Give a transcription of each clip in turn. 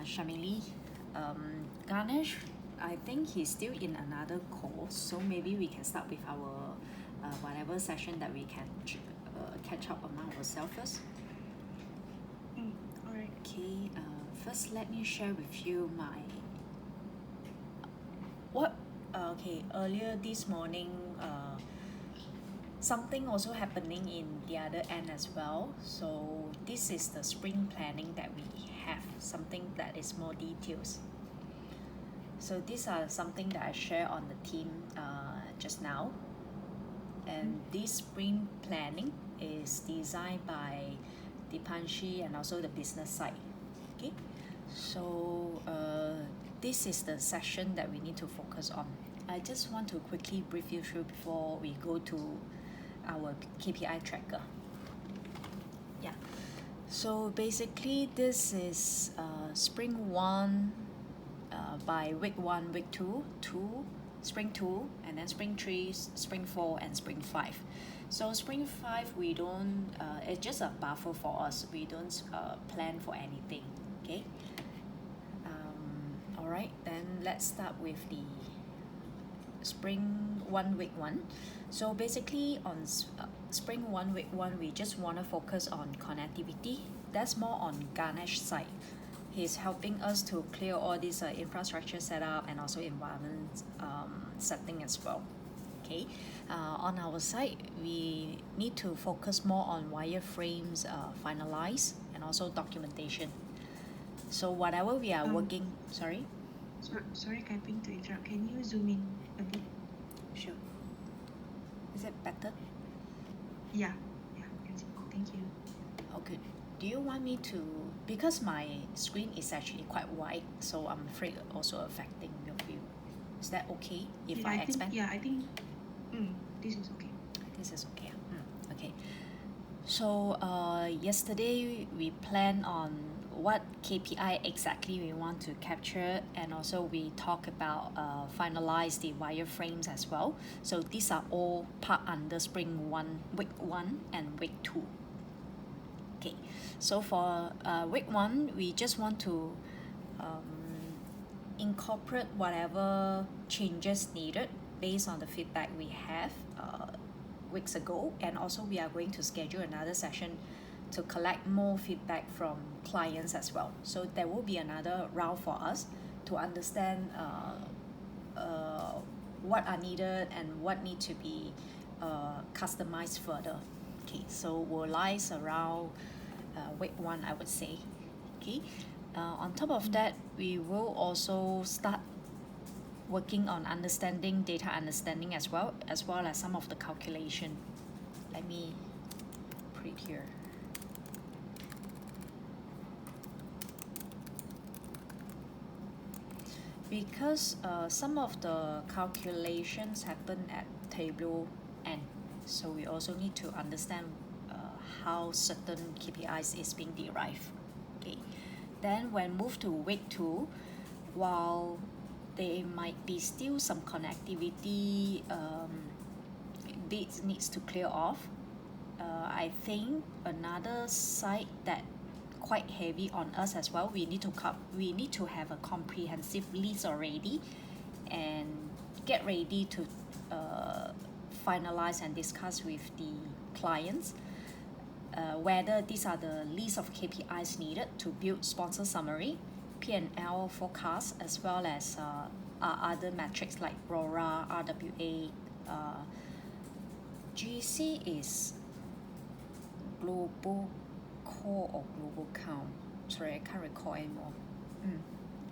Shamili. Ganesh, I think he's still in another course, so maybe we can start with our whatever session that we can catch up among ourselves first. All right. Okay, first let me share with you my earlier this morning, something also happening in the other end as well. So this is the spring planning that we have, something that is more details. So these are something that I share on the team just now. And this spring planning is designed by Dipanshi and also the business side. Okay, so this is the session that we need to focus on. I just want to quickly brief you through before we go to our KPI tracker. Yeah, so basically this is spring 1 by week 1, week 2, spring 2, and then spring 3, spring 4, and spring 5. So spring 5, we don't, it's just a buffer for us. We don't plan for anything, okay? All right, then let's start with the spring 1, week 1. So basically on spring 1, week 1, we just want to focus on connectivity. That's more on Ganesh's side. He's helping us to clear all this infrastructure setup and also environment setting as well. Okay, on our side, we need to focus more on wireframes finalize and also documentation. So whatever we are working, sorry? Sorry, Kaiping, to interrupt. Can you zoom in a bit? Sure. Is it better? Yeah, can see. Thank you. Okay. Do you want me to, because my screen is actually quite wide, so I'm afraid also affecting your view. Is that okay if I expand? I think this is okay. This is okay. Okay. So yesterday we planned on what KPI exactly we want to capture, and also we talk about finalize the wireframes as well. So these are all part under spring 1, week 1, and week 2. Okay, so for week 1, we just want to incorporate whatever changes needed based on the feedback we have weeks ago, and also we are going to schedule another session to collect more feedback from clients as well. So there will be another round for us to understand what are needed and what need to be customized further. Okay, so will lies around week 1, I would say. Okay, on top of that, we will also start working on understanding data understanding as well as some of the calculation. Let me put it here. Because some of the calculations happen at table end, so we also need to understand how certain KPIs is being derived. Okay, then when moved to week 2, while there might be still some connectivity bits needs to clear off, I think another side that quite heavy on us as well, we need to have a comprehensive list already and get ready to finalize and discuss with the clients whether these are the list of KPIs needed to build sponsor summary, P&L forecast, as well as other metrics like RORA, RWA. GC is global core or global count. Sorry, I can't recall anymore.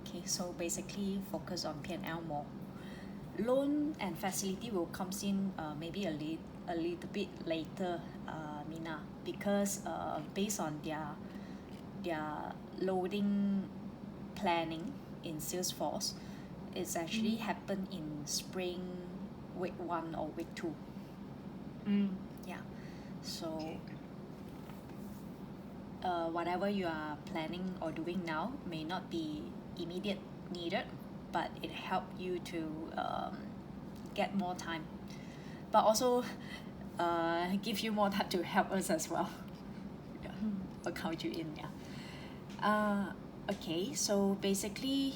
Okay, so basically focus on P&L more. Loan and facility will come in maybe a little bit later, Mina, because based on their loading planning in Salesforce, it's actually happened in spring week 1 or week 2. Yeah, so whatever you are planning or doing now may not be immediate needed, but it help you to get more time, but also give you more time to help us as well. Yeah, I'll count you in. Yeah. Okay, so basically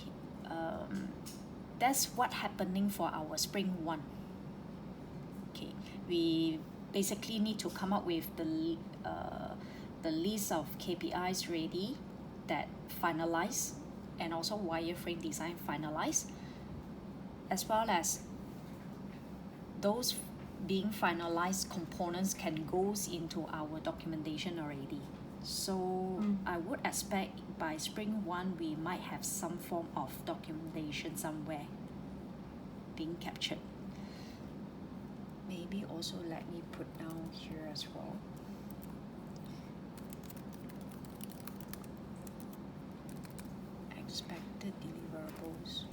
that's what happening for our spring one. Okay, we basically need to come up with the list of KPIs ready that finalize, and also wireframe design finalize, as well as those being finalized components can goes into our documentation already. So I would expect by spring one we might have some form of documentation somewhere being captured. Maybe also let me put down here as well. Expected deliverables.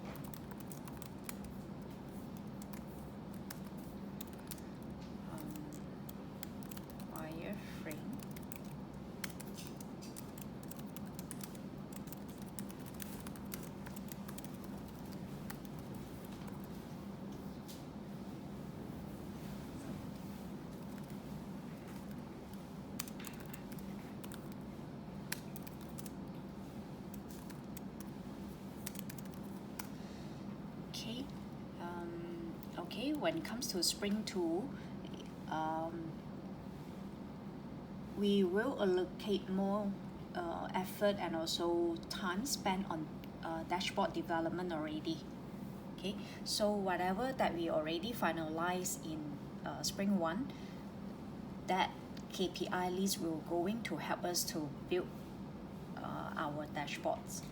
Wireframe. Okay. Okay, when it comes to spring 2, we will allocate more effort and also time spent on dashboard development already. Okay, so whatever that we already finalized in spring 1, that KPI list will going to help us to build our dashboards.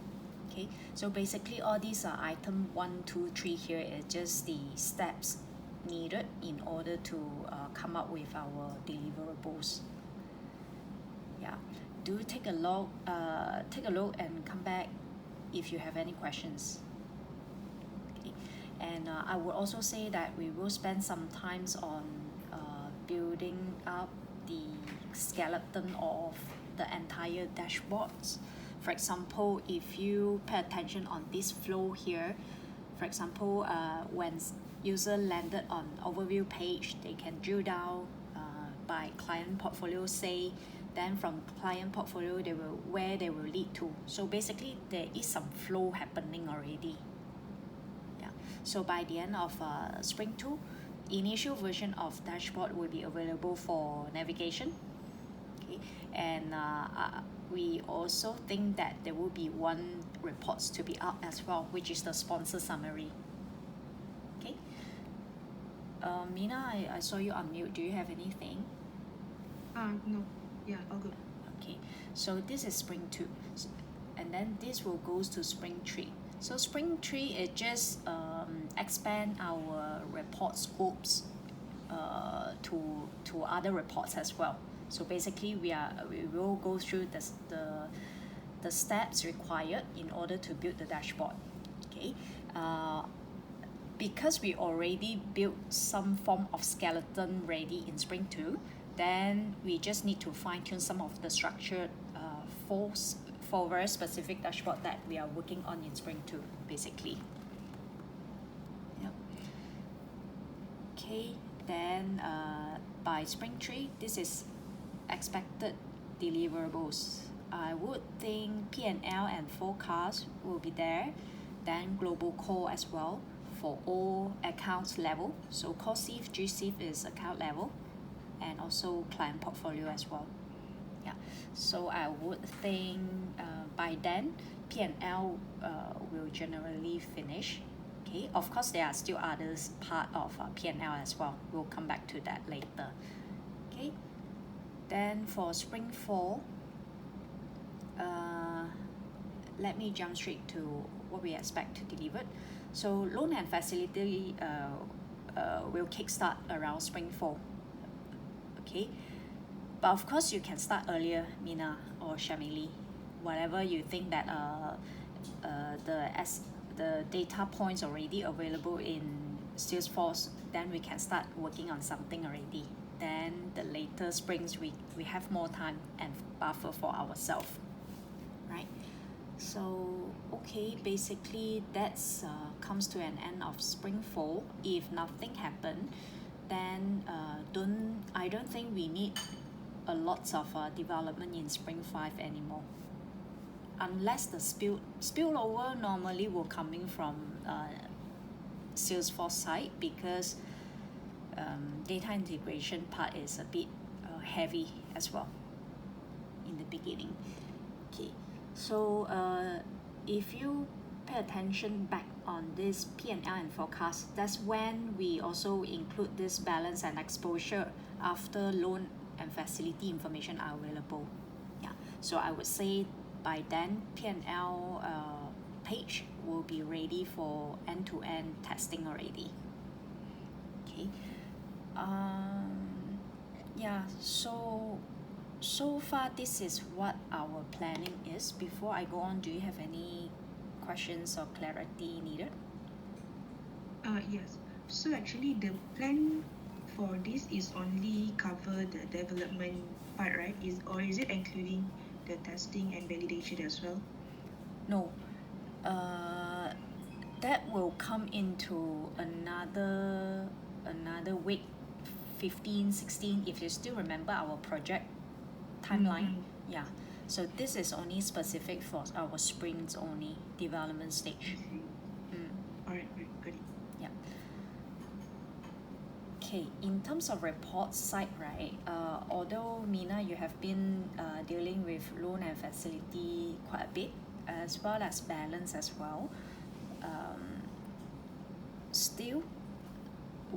Okay, so basically all these are item 1, 2, 3 here is just the steps needed in order to come up with our deliverables. Yeah, do take a look and come back if you have any questions. Okay. And I would also say that we will spend some time on building up the skeleton of the entire dashboards. For example, if you pay attention on this flow here, for example, when user landed on overview page, they can drill down by client portfolio, say, then from client portfolio where they will lead to. So basically there is some flow happening already. Yeah. So by the end of spring 2, initial version of dashboard will be available for navigation. Okay. And we also think that there will be one reports to be out as well, which is the sponsor summary. Okay. Mina, I saw you on mute. Do you have anything? No. Yeah, all good. Okay, so this is spring 2, and then this will goes to spring 3. So spring 3 is just expand our report scopes to other reports as well. So basically we will go through the steps required in order to build the dashboard. Okay, because we already built some form of skeleton ready in spring 2, then we just need to fine-tune some of the structure for very specific dashboard that we are working on in spring 2, basically. Yep. Okay, then by spring 3, this is expected deliverables. I would think P&L and forecast will be there, then global core as well for all accounts level. So core SIF, GSIF is account level, and also client portfolio as well. Yeah, so I would think by then P&L will generally finish. Okay, of course there are still others part of P&L as well. We'll come back to that later. Okay, then for spring 4, let me jump straight to what we expect to deliver. So loan and facility will kickstart around spring 4. Okay, but of course you can start earlier, Mina or Shamili, whatever you think that the data points already available in Salesforce, then we can start working on something already. Then the later springs we have more time and buffer for ourselves, right? So okay, basically that's comes to an end of spring 4. If nothing happen, then I don't think we need a lot of development in spring 5 anymore. unless the spillover normally will coming from Salesforce side, because data integration part is a bit heavy as well in the beginning. Okay, so if you pay attention back on this P&L and forecast, that's when we also include this balance and exposure after loan and facility information are available. Yeah, so I would say by then P&L page will be ready for end-to-end testing already. Okay, yeah, so far this is what our planning is. Before I go on, do you have any questions or clarity needed? Yes. So actually, the plan for this is only cover the development part, right? Is it including the testing and validation as well? No, that will come into another week, 15, 16, if you still remember our project timeline. Mm-hmm. Yeah, so this is only specific for our sprints only development I stage. see. All right, got it. Yeah. Okay, in terms of report side, right, although Mina, you have been dealing with loan and facility quite a bit, as well as balance as well, still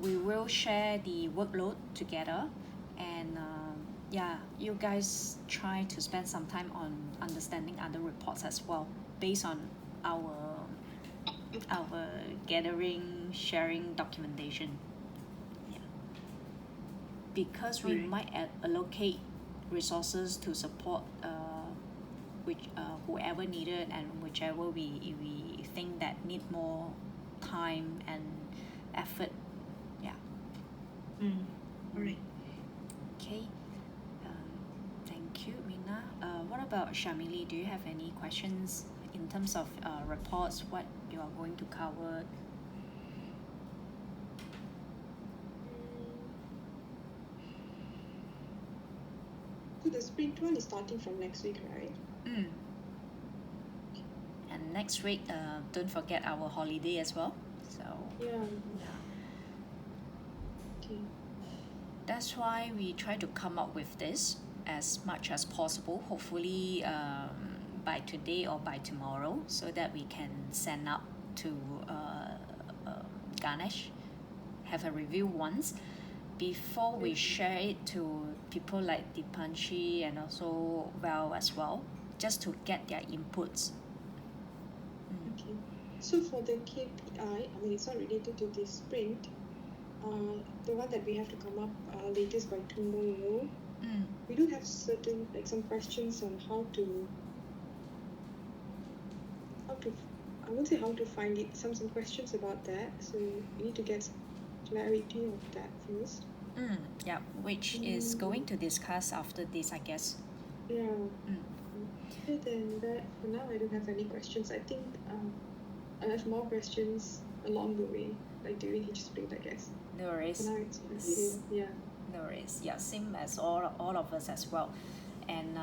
we will share the workload together, and yeah, you guys try to spend some time on understanding other reports as well, based on our gathering, sharing documentation. Yeah, because we Alright. might allocate resources to support which whoever needed, and whichever we think that need more time and effort. Yeah. All right. Okay. Thank you, Mina. What about Shamili? Do you have any questions in terms of reports, what you are going to cover? So the sprint one is starting from next week, right? Mm. And next week, don't forget our holiday as well. So Yeah. yeah, Okay. that's why we try to come up with this as much as possible, hopefully by today or by tomorrow, so that we can send up to Ganesh, have a review once before we share it to people like Dipanshi and also Val as well, just to get their inputs. Okay. So for the KPI, I mean, it's not related to this sprint. The one that we have to come up latest by tomorrow. We do have certain some questions on how to I won't say how to find it. Some questions about that. So we need to get clarity of that first. Yeah, which is going to discuss after this, I guess. Yeah. Other than that, for now, I don't have any questions. I think I'll have more questions along the way, like during each sprint, I guess. No worries. For now, it's okay. Yeah. No worries. Yeah, same as all of us as well. And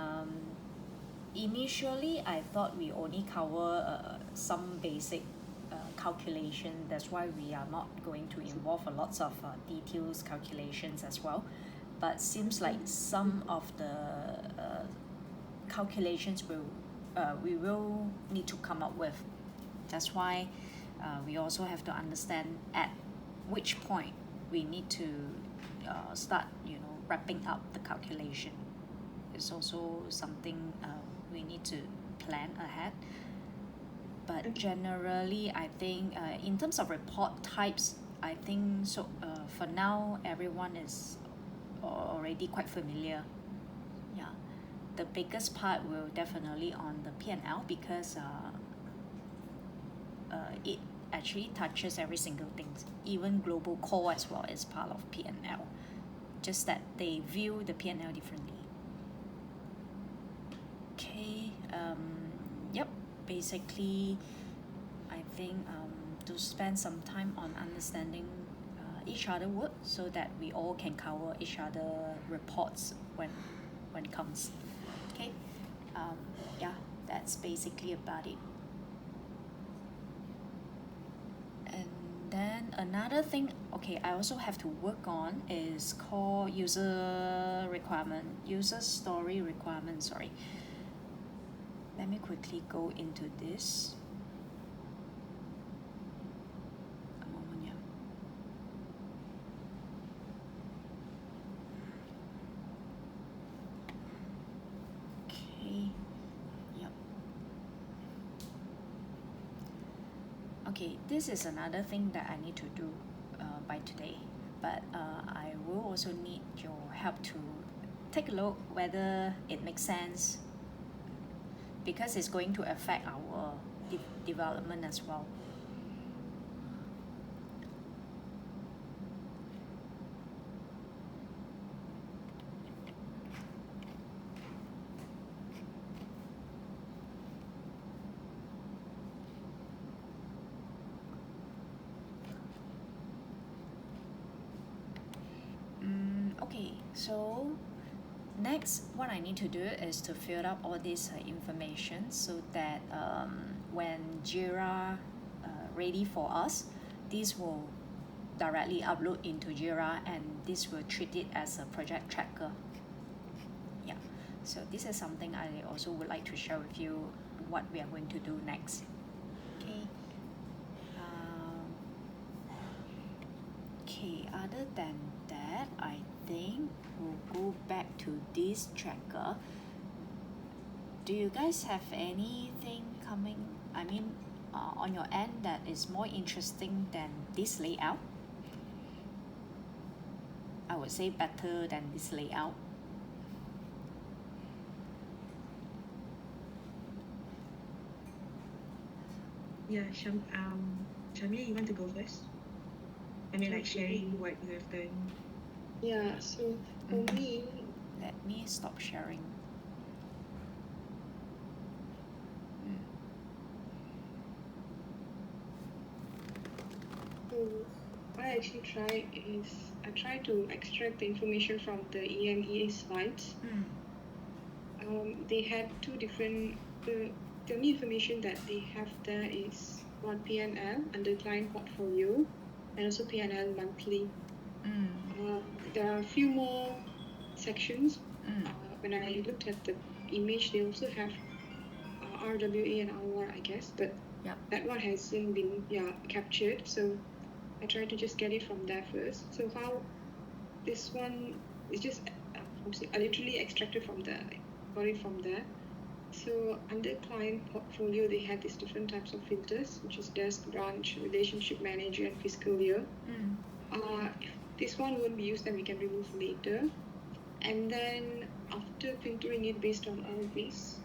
initially, I thought we only cover some basic calculation. That's why we are not going to involve a lots of details calculations as well. But seems like some of the calculations we will need to come up with. That's why we also have to understand at which point we need to start, wrapping up the calculation. It's also something we need to plan ahead. But generally, I think in terms of report types, I think so. For now, everyone is already quite familiar. Yeah, the biggest part will definitely on the P&L, because it actually touches every single thing. Even global core as well is part of P&L. Just that they view the P&L differently. Okay. Yep. Basically, I think to spend some time on understanding each other work, so that we all can cover each other reports when it comes. Okay. Yeah, that's basically about it. And then another thing, okay, I also have to work on is called user story requirement, sorry. Let me quickly go into this. A moment, yeah. Okay, yep. Okay, this is another thing that I need to do by today, but I will also need your help to take a look whether it makes sense, because it's going to affect our development as well. Okay, so next what I need to do is to fill up all this information so that when Jira ready for us, this will directly upload into Jira, and this will treat it as a project tracker. Yeah, so this is something I also would like to share with you what we are going to do next. Okay. Okay, other than that, I think we'll go back to this tracker. Do you guys have anything coming, on your end that is more interesting than this layout? I would say better than this layout. Yeah, Shamia, you want to go first? I mean, like sharing what you have done. Yeah, so for me, let me stop sharing. So what I actually try is I try to extract the information from the EMEA slides. They had two different, the only information that they have there is one P&L under client portfolio and also P&L monthly. There are a few more sections. When I looked at the image, they also have RWA and ROR, I guess, but that one hasn't been captured. So I tried to just get it from there first. So how this one is just I literally extracted from there, got it from there. So under client portfolio, they had these different types of filters, which is desk, branch, relationship manager, and fiscal year. If this one won't be used, then we can remove later. And then after filtering it based on all this,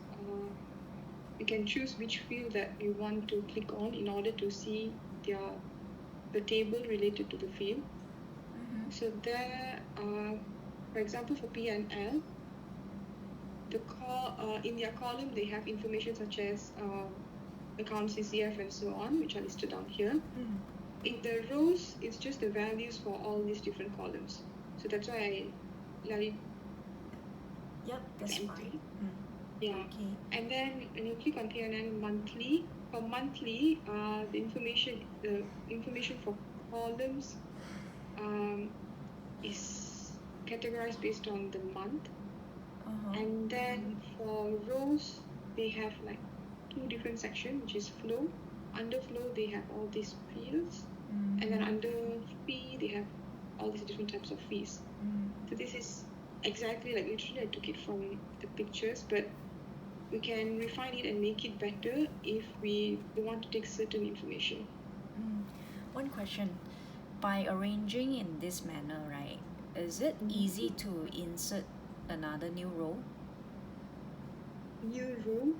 you can choose which field that you want to click on in order to see the table related to the field. So there, for example, for P&L, in their column they have information such as account CCF and so on, which are listed down here. In the rows, it's just the values for all these different columns. So that's why I let it. Yep, that's fine. Yeah. Okay. And then when you click on P&L monthly, for monthly, the information for columns is categorized based on the month. And then for rows, they have like two different sections, which is flow. Under flow, they have all these fields. And then under fee, they have all these different types of fees. So this is exactly like literally I took it from the pictures, but we can refine it and make it better if we want to take certain information. One question, by arranging in this manner, right, is it easy to insert another new row? New row?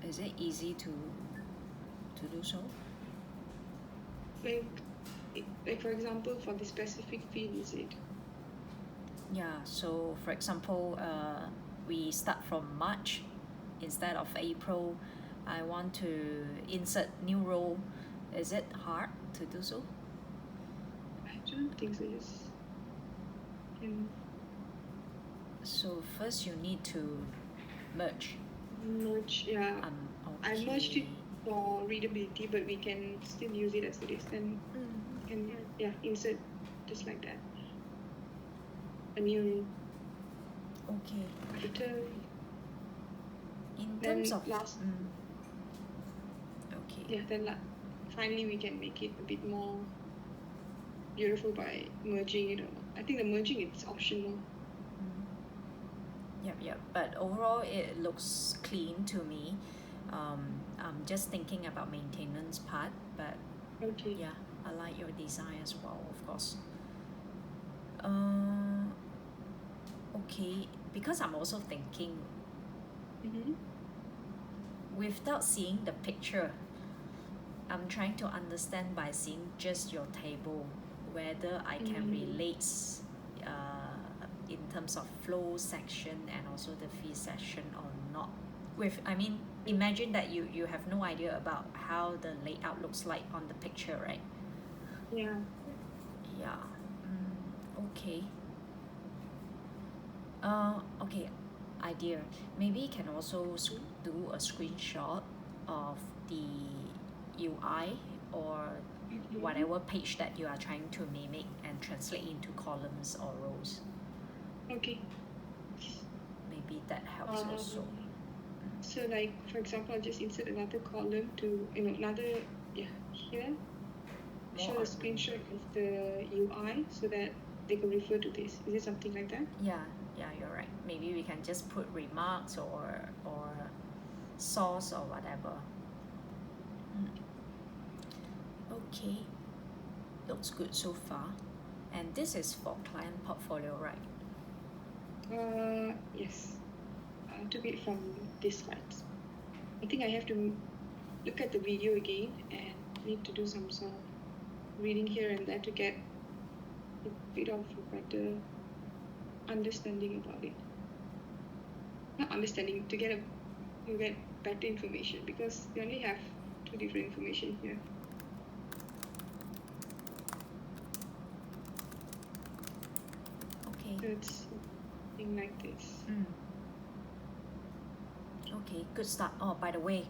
Is it easy to do so? Like for example, for the specific field, is it? Yeah, so for example, we start from March instead of April. I want to insert new row. Is it hard to do so? I don't think so. So first you need to merge merge, yeah. I Okay. merged it for readability, but we can still use it as it is. Then we can insert just like that. A new Okay. return. In Then terms of last, okay. then finally we can make it a bit more beautiful by merging it. I think the merging is optional. Yep. But overall, it looks clean to me. I'm just thinking about maintenance part, but Okay. yeah, I like your design as well, of course. Okay, because I'm also thinking, without seeing the picture, I'm trying to understand by seeing just your table whether I can relate in terms of flow section and also the fee section or not. Imagine that you have no idea about how the layout looks like on the picture, right? Yeah. Okay. Okay, idea. Maybe you can also do a screenshot of the UI or whatever page that you are trying to mimic and translate into columns or rows. Okay. Maybe that helps also. So like, for example, I'll just insert another column to, another, here. Show a screenshot of the UI so that they can refer to this. Is it something like that? Yeah, you're right. Maybe we can just put remarks or source or whatever. Okay, looks good so far. And this is for client portfolio, right? Yes. I took it from this slides. I think I have to look at the video again and need to do some reading here and there to get a bit of a better understanding about it. Not understanding, to get better information, because we only have two different information here. Okay. So it's something like this. Okay, good start. Oh, by the way,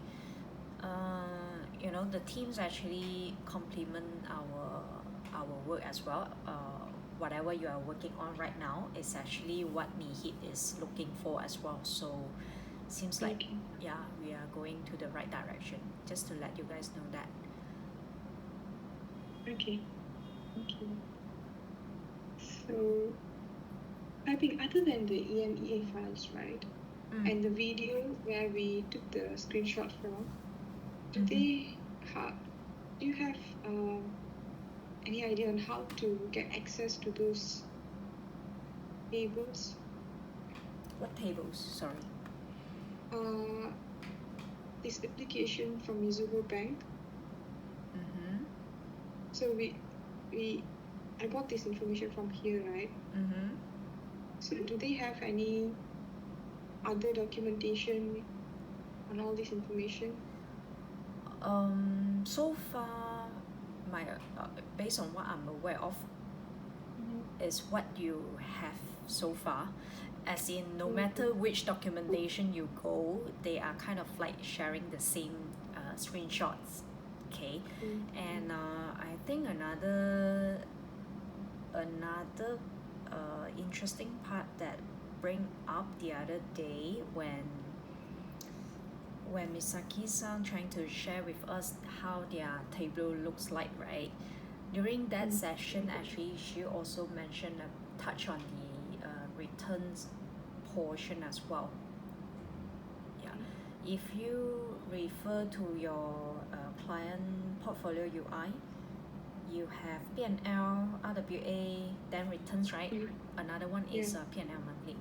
the teams actually complement our work as well. Whatever you are working on right now is actually what Mihit is looking for as well. So seems like we are going to the right direction. Just to let you guys know that. Okay. So I think other than the EMEA files, right? And the video where we took the screenshot from, do you have any idea on how to get access to those tables? What tables? Sorry. This application from Mizuho Bank. So I got this information from here, right? So do they have any other documentation on all this information? So far, based on what I'm aware of, is what you have so far. As in, no matter which documentation you go, they are kind of like sharing the same screenshots. Okay, and I think another interesting part that bring up the other day when Misaki-san trying to share with us how their table looks like, right? During that session, actually, she also mentioned a touch on the returns portion as well. If you refer to your client portfolio UI, you have P&L, RWA, then returns, right? Another one is P&L monthly.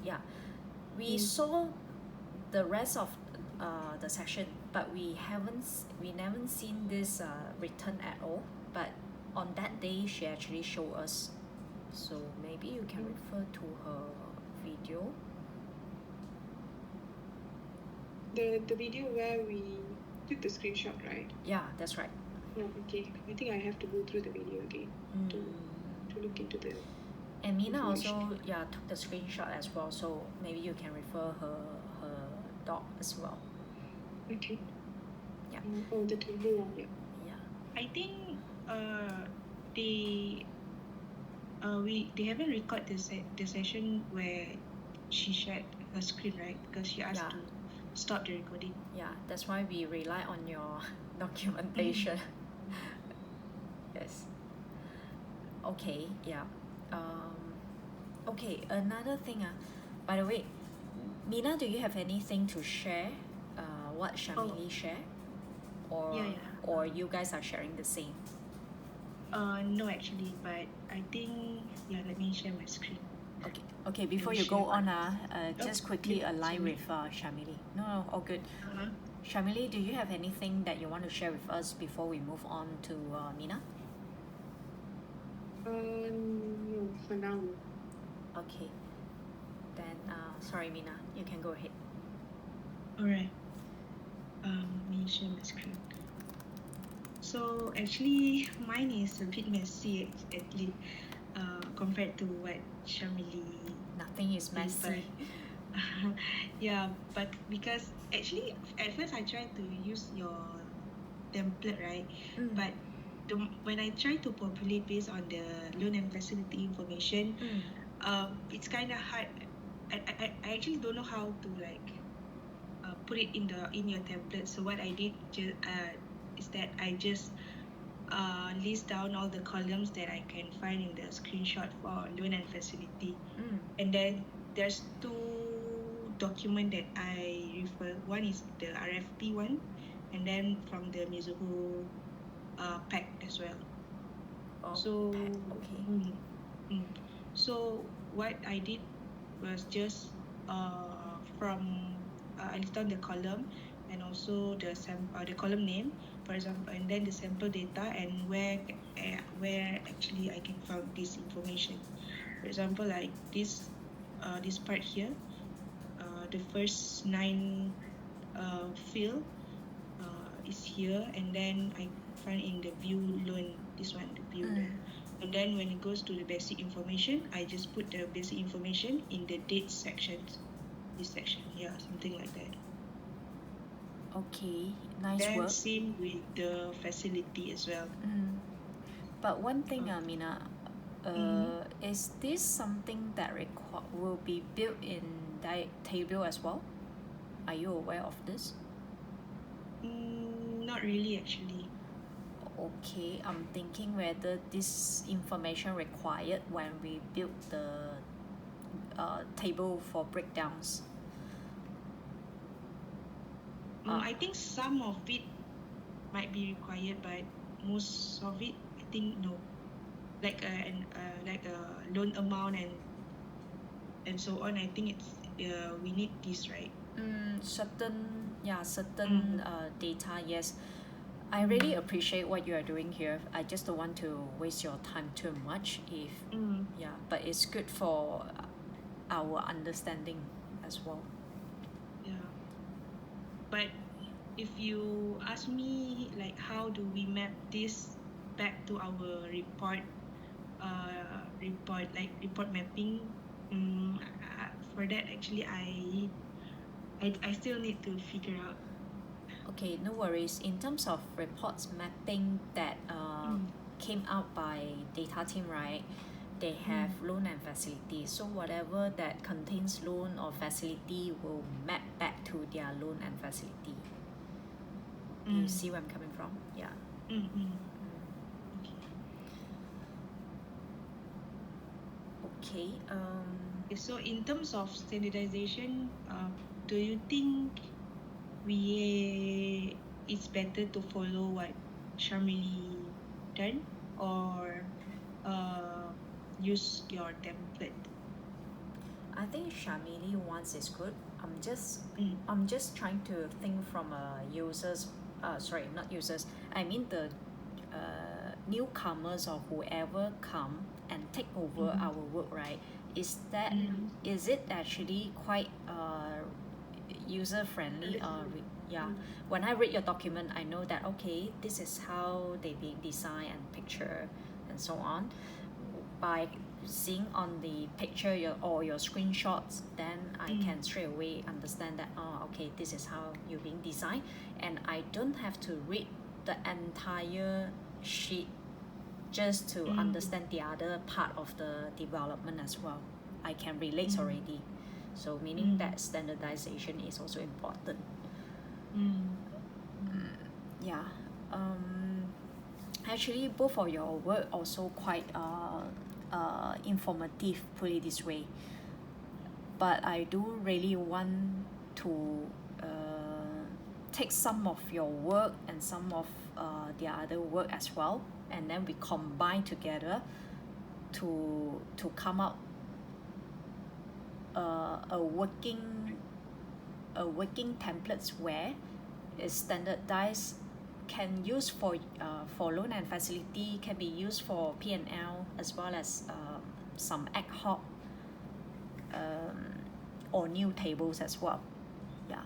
We saw the rest of the section, but we never seen this return at all. But on that day, she actually showed us. So maybe you can refer to her video. The video where we took the screenshot, right? Yeah, that's right. Oh, okay. I think I have to go through the video again to look into the. And Mina also took the screenshot as well, so maybe you can refer her doc as well. Okay. Yeah. Oh, the table. Yeah. Yeah. I think they they haven't recorded the session where she shared her screen, right? Because she asked Yeah. to stop the recording. Yeah, that's why we rely on your documentation. Yes. Okay, yeah. Okay, another thing. By the way, Mina, do you have anything to share? What Shamili share? Yeah. Or you guys are sharing the same? No, actually, but I think let me share my screen. Okay. Before you share go on, mine. just quickly Yeah, align sorry. with Shamili. No, all good. Uh-huh. Shamili, do you have anything that you want to share with us before we move on to Mina? No, for now. No. Okay. Then, sorry, Mina, you can go ahead. Alright. Let me share my screen. So actually, mine is a bit messy actually, compared to what Shamili. Nothing is messy. Yeah, but because actually at first I tried to use your template, right? But when I try to populate based on the loan and facility information, it's kind of hard. I actually don't know how to put it in your template. So what I did is that I just list down all the columns that I can find in the screenshot for loan and facility. And then there's two documents that I refer. One is the RFP one, and then from the Mizuho pack as well. So okay. So what I did was just from I list down the column and also the column name, for example, and then the sample data and where actually I can find this information. For example, like this part here, the first 9 field is here, and then I find in the view loan, this one, the view loan. And then when it goes to the basic information, I just put the basic information in the dates section. This section, yeah, something like that. Okay, nice then work. Same with the facility as well. But one thing, Mina, is this something that will be built in that table as well? Are you aware of this? Not really, actually. Okay, I'm thinking whether this information required when we build the table for breakdowns. I think some of it might be required, but most of it, I think no. Like a loan amount and so on. I think it's we need this, right? Certain data, yes. I really appreciate what you are doing here. I just don't want to waste your time too much but it's good for our understanding as well. Yeah. But if you ask me, like, how do we map this back to our report mapping, for that actually I still need to figure out. Okay, no worries. In terms of reports mapping that came out by data team, right? They have loan and facility. So whatever that contains loan or facility will map back to their loan and facility. You see where I'm coming from? Yeah. Okay. So in terms of standardization, do you think it's better to follow what Shamili done or use your template? I think Shamili wants is good. I'm just trying to think from a users. Sorry, not users. I mean the newcomers or whoever come and take over our work, right? Is it actually quite user friendly? When I read your document, I know that okay, this is how they being designed and picture and so on. By seeing on the picture or your screenshots, then I can straight away understand that, oh, okay, this is how you're being designed, and I don't have to read the entire sheet just to understand the other part of the development as well. I can relate already. So meaning that standardization is also important. Yeah. Actually, both of your work also quite informative, put it this way. But I do really want to take some of your work and some of the other work as well, and then we combine together to come out a working templates where is standardized, can use for loan and facility, can be used for P&L, as well as some ad hoc or new tables as well. Yeah.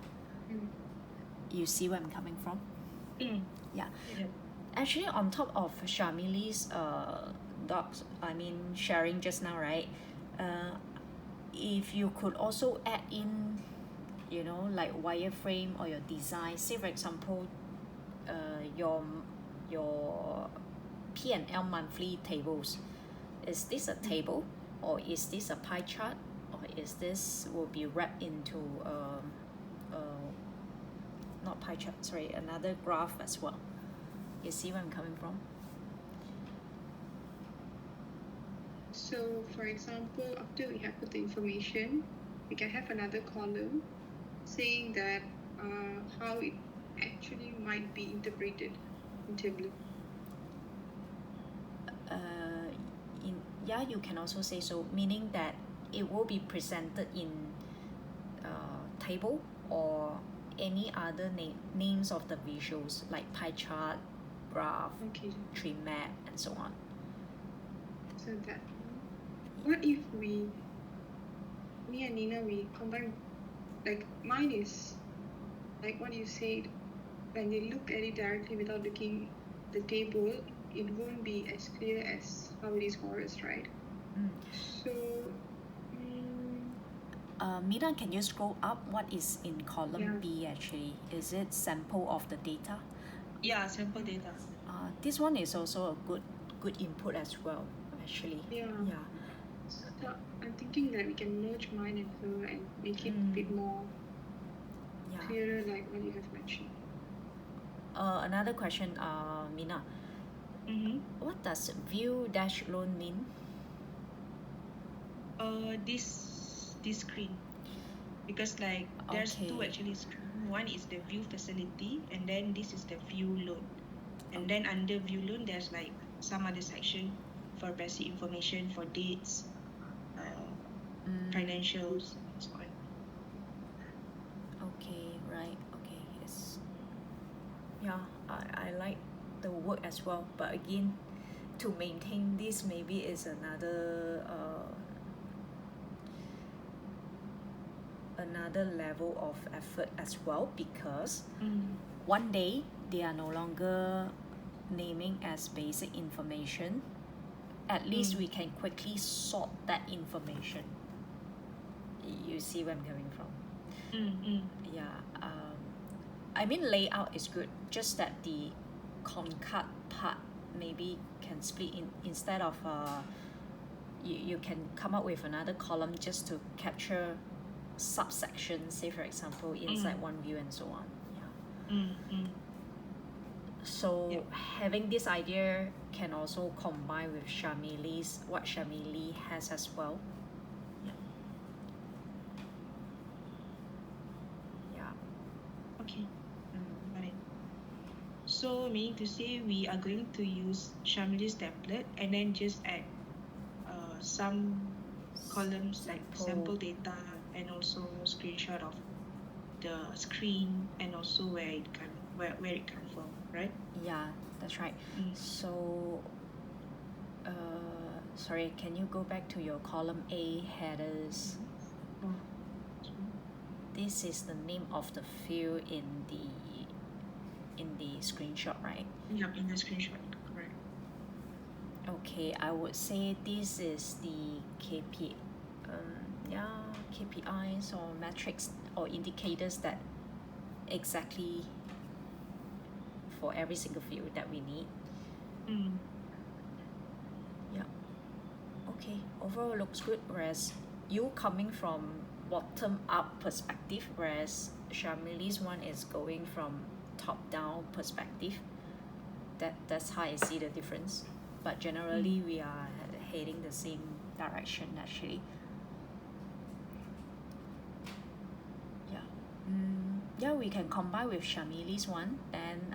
You see where I'm coming from? Yeah. Actually, on top of Shamili's docs, sharing just now, right? If you could also add in, like wireframe or your design. Say for example, your P&L monthly tables. Is this a table, or is this a pie chart, or is this will be wrapped into not pie chart, sorry, another graph as well? You see where I'm coming from? So, for example, after we have put the information, we can have another column saying that how it actually might be interpreted in Tableau. Yeah, you can also say so, meaning that it will be presented in table or any other names of the visuals, like pie chart, graph, tree map, and so on. So that, what if me and Nina, we combine, like mine is, like what you said, when you look at it directly without looking the table, it won't be as clear as how it is for us, right? So, Mina, can you scroll up? What is in column B actually? Is it sample of the data? Yeah, sample data. This one is also a good input as well, actually. Yeah. So I'm thinking that we can merge mine and her and make it a bit more clearer, like what you have mentioned. Another question, Mina. What does view dash loan mean? This screen, because like there's two actually screen. One is the view facility, and then this is the view loan, and then under view loan there's like some other section for basic information, for dates, financials, and so on. Okay, right. Okay, yes. Yeah, I like the work as well, but again, to maintain this maybe is another level of effort as well, because one day they are no longer naming as basic information. At least we can quickly sort that information. You see where I'm coming from? Yeah. Layout is good, just that the concat part maybe can split in, instead of you can come up with another column just to capture subsections, say for example inside one view and so on. So having this idea can also combine with what Shamili has as well. Okay. Right. So meaning to say we are going to use Shamili's template and then just add some columns like sample data, and also screenshot of the screen, and also where it comes from, right? Yeah, that's right. So sorry, can you go back to your column A, headers? This is the name of the field in the screenshot, right? Yeah, in the screenshot, correct. Okay, I would say this is the KPIs or metrics or indicators that exactly for every single field that we need. Yeah. Okay, overall looks good, whereas you coming from bottom up perspective, whereas Shamili's one is going from top down perspective. That's how I see the difference. But generally we are heading the same direction actually. Yeah. Yeah, we can combine with Shamili's one, then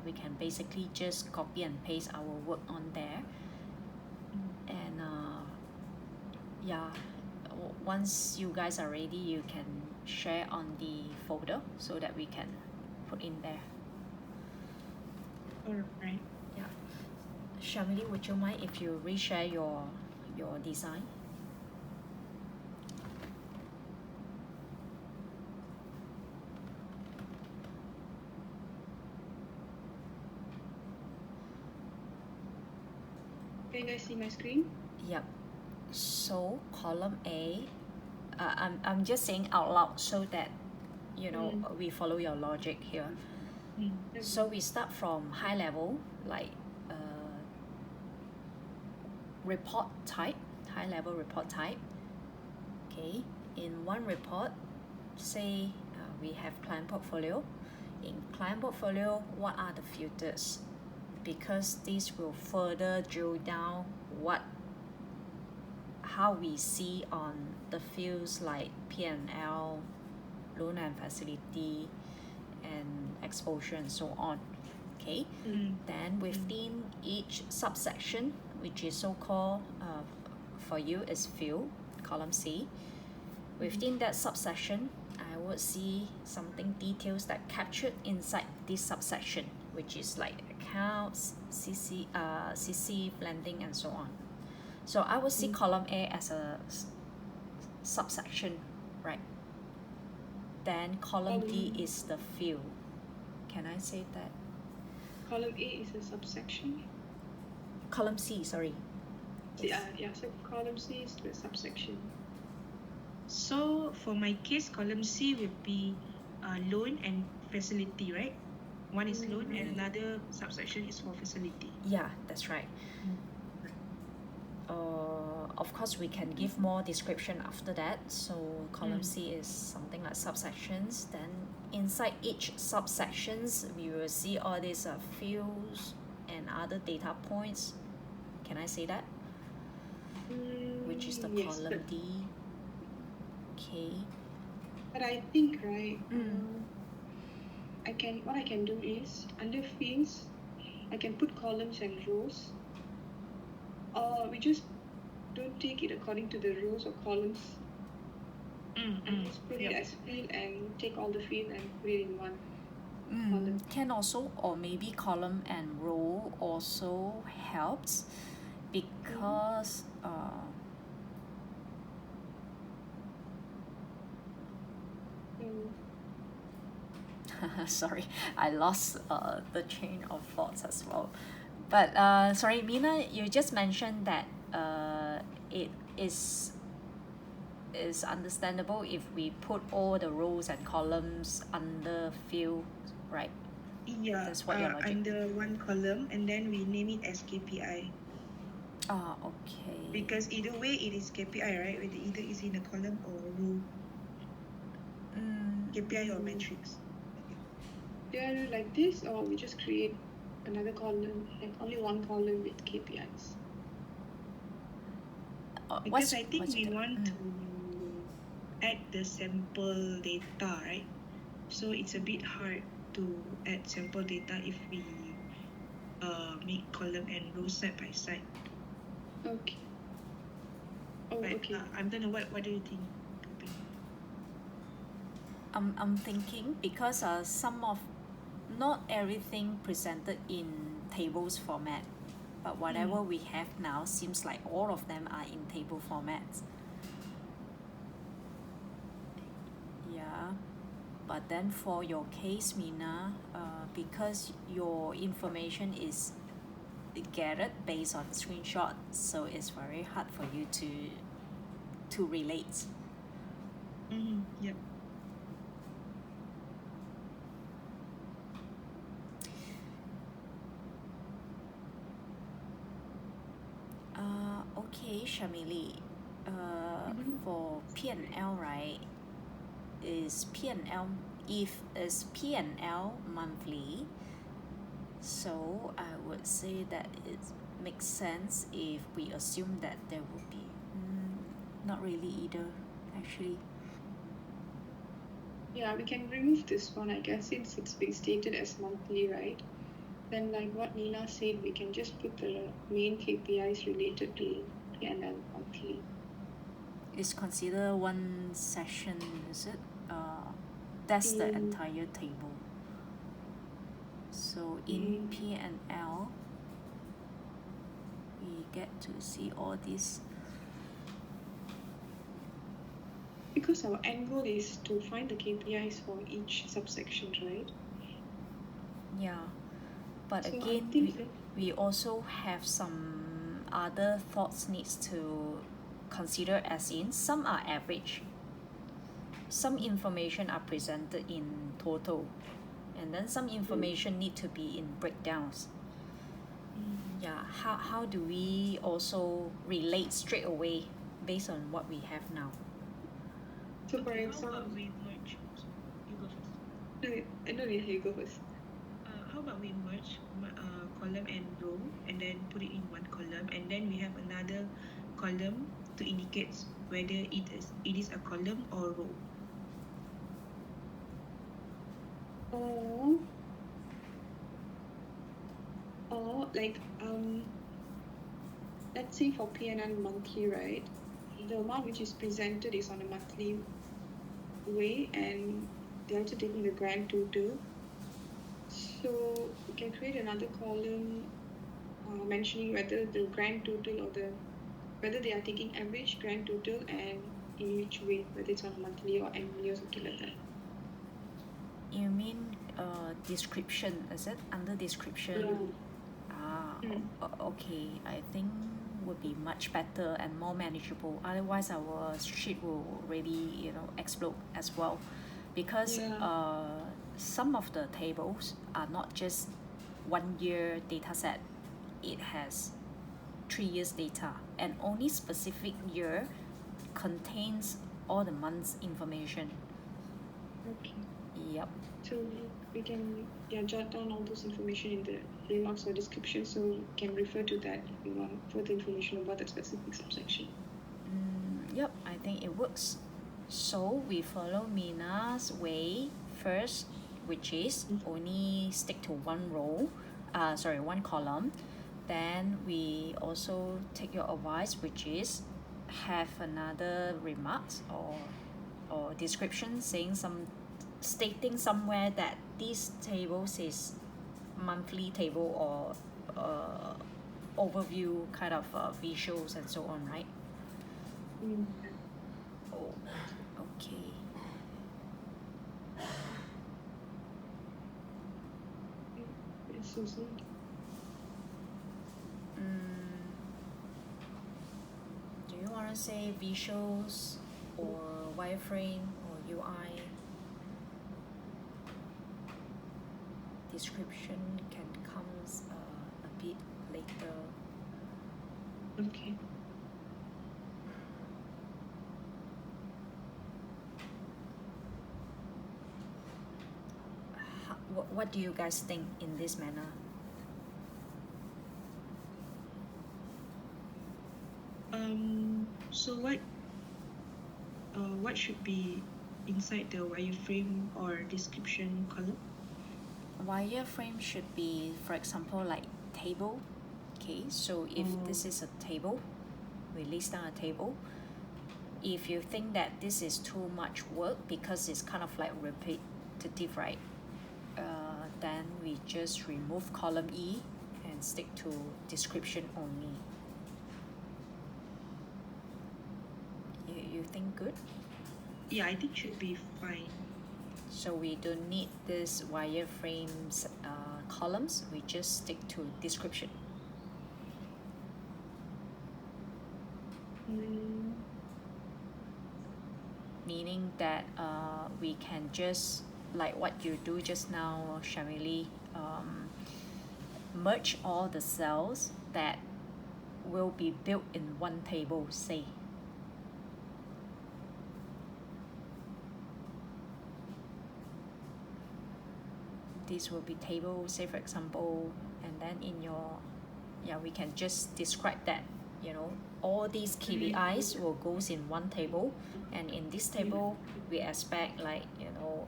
we can basically just copy and paste our work on there. And yeah, once you guys are ready, you can share on the folder so that we can put in there. All right. Yeah. Shamili, would you mind if you reshare your design? Can you guys see my screen? Yep. So column A, I'm just saying out loud so that we follow your logic here. So we start from high level, like report type, high level report type. Okay, in one report, say we have client portfolio. In client portfolio, what are the filters? Because this will further drill down how we see on the fields like P&L, loan and facility, and exposure and so on. Okay, then within each subsection, which is so-called for you is field, column C, within that subsection I would see something details that captured inside this subsection, which is like accounts, CC, blending and so on. So I would see column A as a subsection, right? Then column D is the field. Can I say that? Column A is a subsection. Column C, sorry. Yeah, so column C is the subsection. So for my case, column C will be loan and facility, right? One is loan and another subsection is for facility. Yeah, that's right. Of course, we can give more description after that. So column C is something like subsections. Then inside each subsections, we will see all these fields and other data points. Can I say that? Which is the Yes, column D. Okay. But I think, right, what I can do is under fields, I can put columns and rows. Or we just don't take it according to the rows or columns. And just put it as field and take all the field and put it in one column. Can also, or maybe column and row also helps because sorry, I lost the chain of thoughts as well. But sorry, Mina, you just mentioned that it is understandable if we put all the rows and columns under field, right? Yeah, That's what your logic. under one column, and then we name it as KPI. Okay. Because either way, it is KPI, right? Whether either is in a column or a row. KPI or metrics. Do I do like this, or we just create another column, like only one column with KPIs? Because I think we want to add the sample data, right? So it's a bit hard to add sample data if we make column and row side by side. Okay. Okay. I don't know, what do you think? I'm thinking because not everything presented in tables format, but whatever we have now seems like all of them are in table formats. Yeah, but then for your case, Mina, because your information is gathered based on screenshot, so it's very hard for you to relate. Yep. Okay, Shamili. For P&L, right? Is P&L, if it's P&L monthly, so I would say that it makes sense if we assume that there will be not really either, actually. Yeah, we can remove this one, I guess, since it's been stated as monthly, right? Then, like what Nina said, we can just put the main KPIs related to P&L monthly. It's considered one session, is it? That's the entire table. So in P&L, we get to see all this. Because our end goal is to find the KPIs for each subsection, right? Yeah, but So again, we also have some other thoughts needs to consider, as in some are average, some information are presented in total, and then some information need to be in breakdowns. Yeah, how do we also relate straight away based on what we have now? So for How example, about we merge? You go first. No, you go first. How about we merge column and row, and then put it in one column, and then we have another column to indicate whether it is a column or row. Or like let's say for P&L monthly, right? The amount which is presented is on a monthly way, and they're also taking the grand total. So we can create another column mentioning whether the grand total or whether they are taking average, grand total, and in which way, whether it's on a monthly or annually or something like that. You mean description, is it? Under description? Okay, I think would be much better and more manageable. Otherwise, our sheet will really, explode as well, because some of the tables are not just 1 year data set. It has 3 years data, and only specific year contains all the months information. Okay. Yep. So we can jot down all those information in the remarks or description, so you can refer to that if you want further information about that specific subsection. Yep, I think it works. So we follow Mina's way first, which is only stick to one row, one column. Then we also take your advice, which is have another remarks or description stating somewhere that this table is monthly table or overview kind of visuals and so on, right? Oh, okay. Yes, Susan. Do you want to say visuals or wireframe or UI? Description can come a bit later. Okay. What do you guys think in this manner? So what should be inside the wireframe or description column? Wireframe should be, for example, like table. Okay, so if this is a table, we list down a table. If you think that this is too much work because it's kind of like repetitive, right? Then we just remove column E and stick to description only. You think good? Yeah, I think should be fine. So we don't need this wireframes columns. We just stick to description. Meaning that we can just, like what you do just now, Shamili, merge all the cells that will be built in one table, say. This will be table, say for example, and then in your, yeah, we can just describe that, you know, all these KPIs will goes in one table, and in this table we expect, like, you know,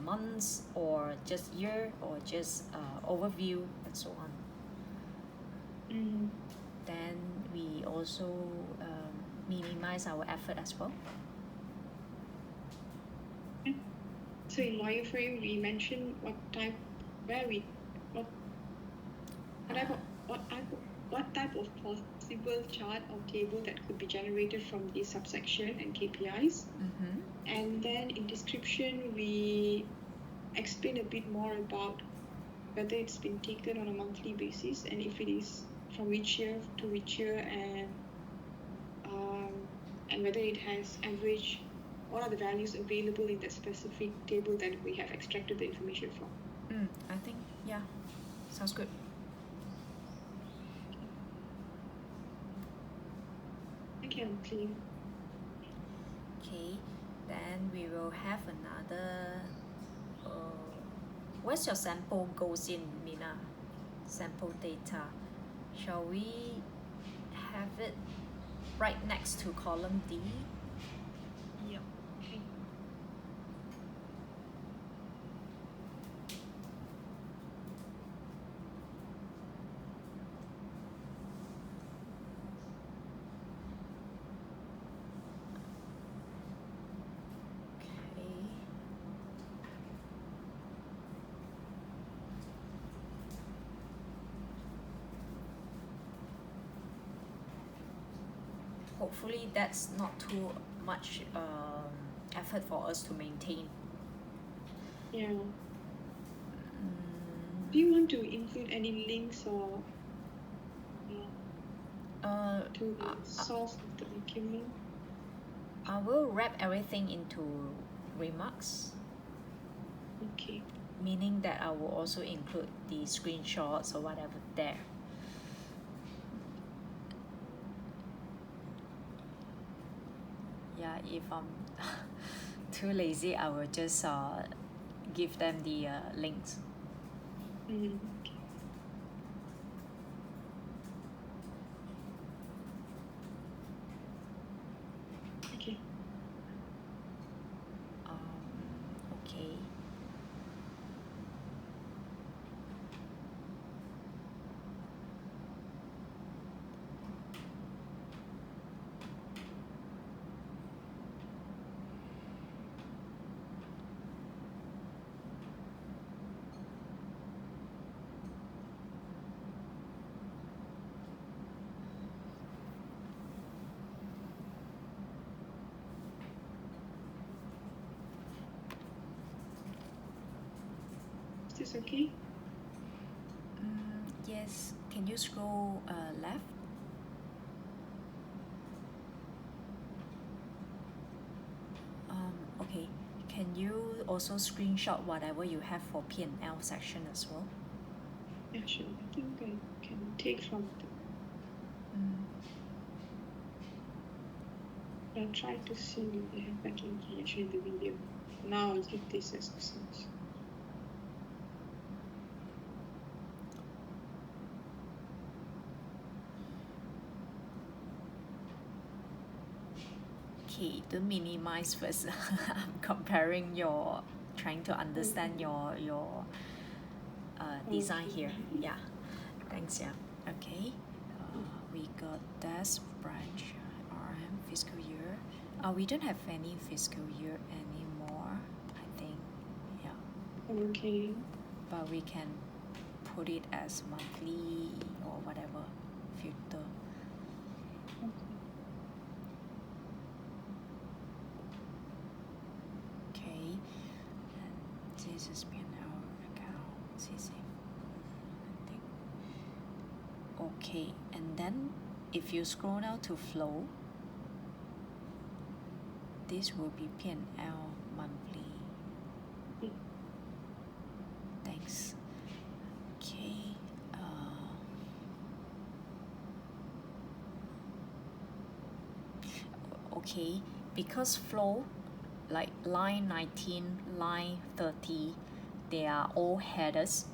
months or just year or just overview and so on. Then we also minimize our effort as well. So in wireframe, we mentioned what type of possible chart or table that could be generated from the subsection and KPIs. And then in description, we explain a bit more about whether it's been taken on a monthly basis, and if it is from which year to which year, and whether it has average, what are the values available in that specific table that we have extracted the information from. I think, yeah, sounds good. Okay, I'm clear. Okay, then we will have another, where's your sample goes in, Mina? Sample data. Shall we have it right next to column D? Yep. Okay. Hopefully that's not too much effort for us to maintain. Yeah. Do you want to include any links or to the source of the document? I will wrap everything into remarks. Okay. Meaning that I will also include the screenshots or whatever there. Yeah, if I'm too lazy, I will just give them the links. Okay. Okay. Okay. Is this okay? Yes. Can you scroll left? Okay. Can you also screenshot whatever you have for P&L section as well? Yeah, sure. I think I can take from the. I'll try to see if they have better information in the video. Now I'll keep this as a source. Okay, don't minimize first. I'm comparing your, trying to understand your design here. Yeah, thanks. Yeah, okay. We got this branch RM fiscal year. We don't have any fiscal year anymore, I think. Yeah. Okay. But we can put it as monthly or whatever filter. Okay, and this is P&L account, CC. I think. Okay, and then if you scroll down to flow, this will be P&L monthly. Thanks. Okay. Okay, because flow, like line 19, line 30, they are all headers.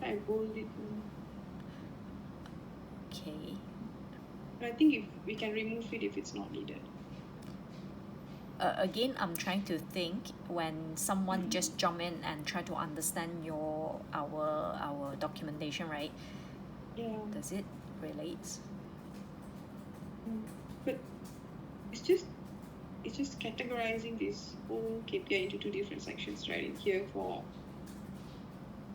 I bold it. Okay. But I think if we can remove it if it's not needed. Again, I'm trying to think when someone just jump in and try to understand our documentation, right? Yeah. Does it relate? But it's just categorizing this whole KPI into two different sections, right? In here for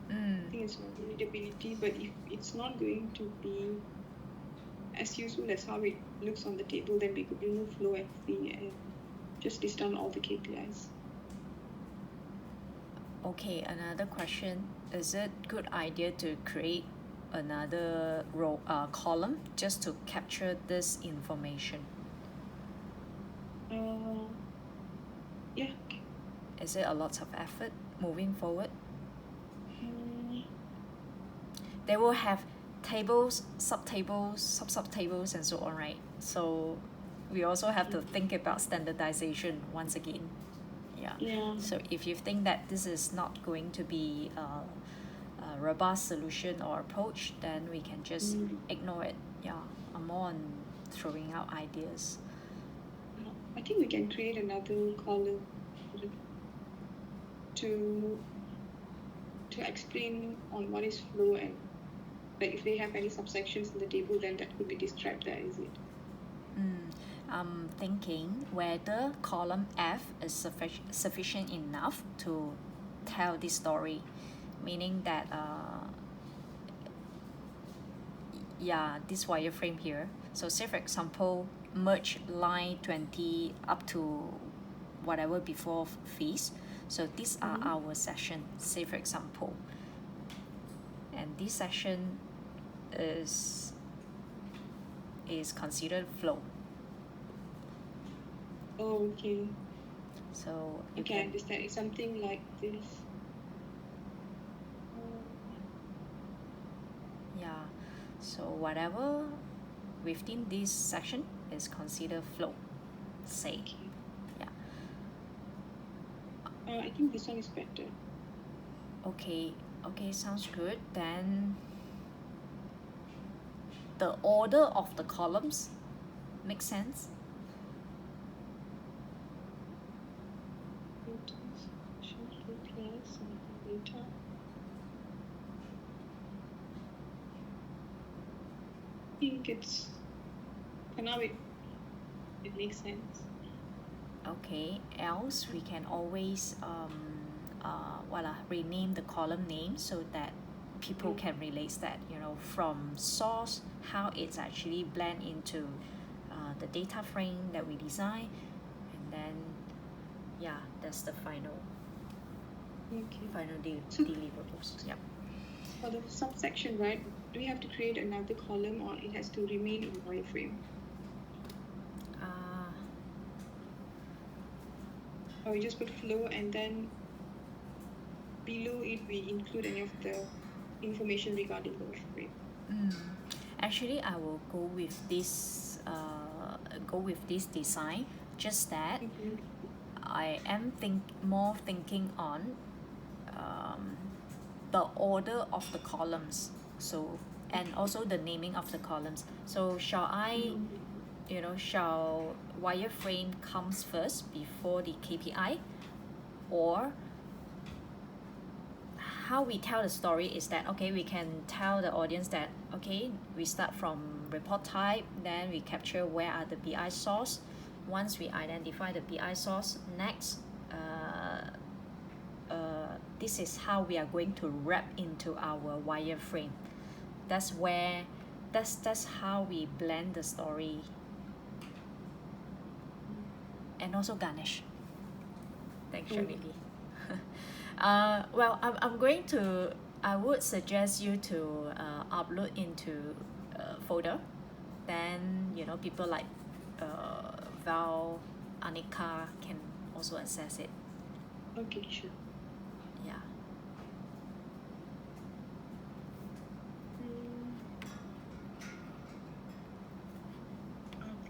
I think it's for readability, but if it's not going to be as useful as how it looks on the table, then we could remove flow and fee and just list down all the KPIs. Okay, another question. Is it good idea to create another row column just to capture this information? Yeah. Is it a lot of effort moving forward? They will have tables, subtables, subtables, and so on, right? So we also have to think about standardization once again. Yeah. So if you think that this is not going to be a robust solution or approach, then we can just ignore it. Yeah, I'm more on throwing out ideas. I think we can create another column to explain on what is flow and like if they have any subsections in the table, then that could be described there, is it? I'm thinking whether column F is sufficient enough to tell this story, meaning that this wireframe here. So say for example, merge line 20 up to whatever before fees. So these are our session, say for example. And this session is considered flow. Oh, okay. So you can understand. It's something like this. Yeah. So whatever within this section is considered flow. Say. Okay. Yeah. I think this one is better. Okay, sounds good. Then the order of the columns makes sense. I think it's for now it makes sense. Okay, else we can always rename the column name so that people can relate that, from source, how it's actually blend into the data frame that we design, and then that's the final deliverables. Yeah. For the subsection, right, do we have to create another column or it has to remain in wireframe? Or we just put flow and then below it we include any of the information regarding the wireframe? Actually, I will go with this design, just that I am more thinking on the order of the columns, so, and also the naming of the columns. So shall I shall wireframe comes first before the KPI, or how we tell the story is that, okay, we can tell the audience that, okay, we start from report type, then we capture where are the BI source. Once we identify the BI source, next this is how we are going to wrap into our wireframe. That's how we blend the story and also garnish. Thanks, Shamili. Well, I would suggest you to upload into a folder. Then people like Val, Anika can also access it. Okay, sure. Yeah.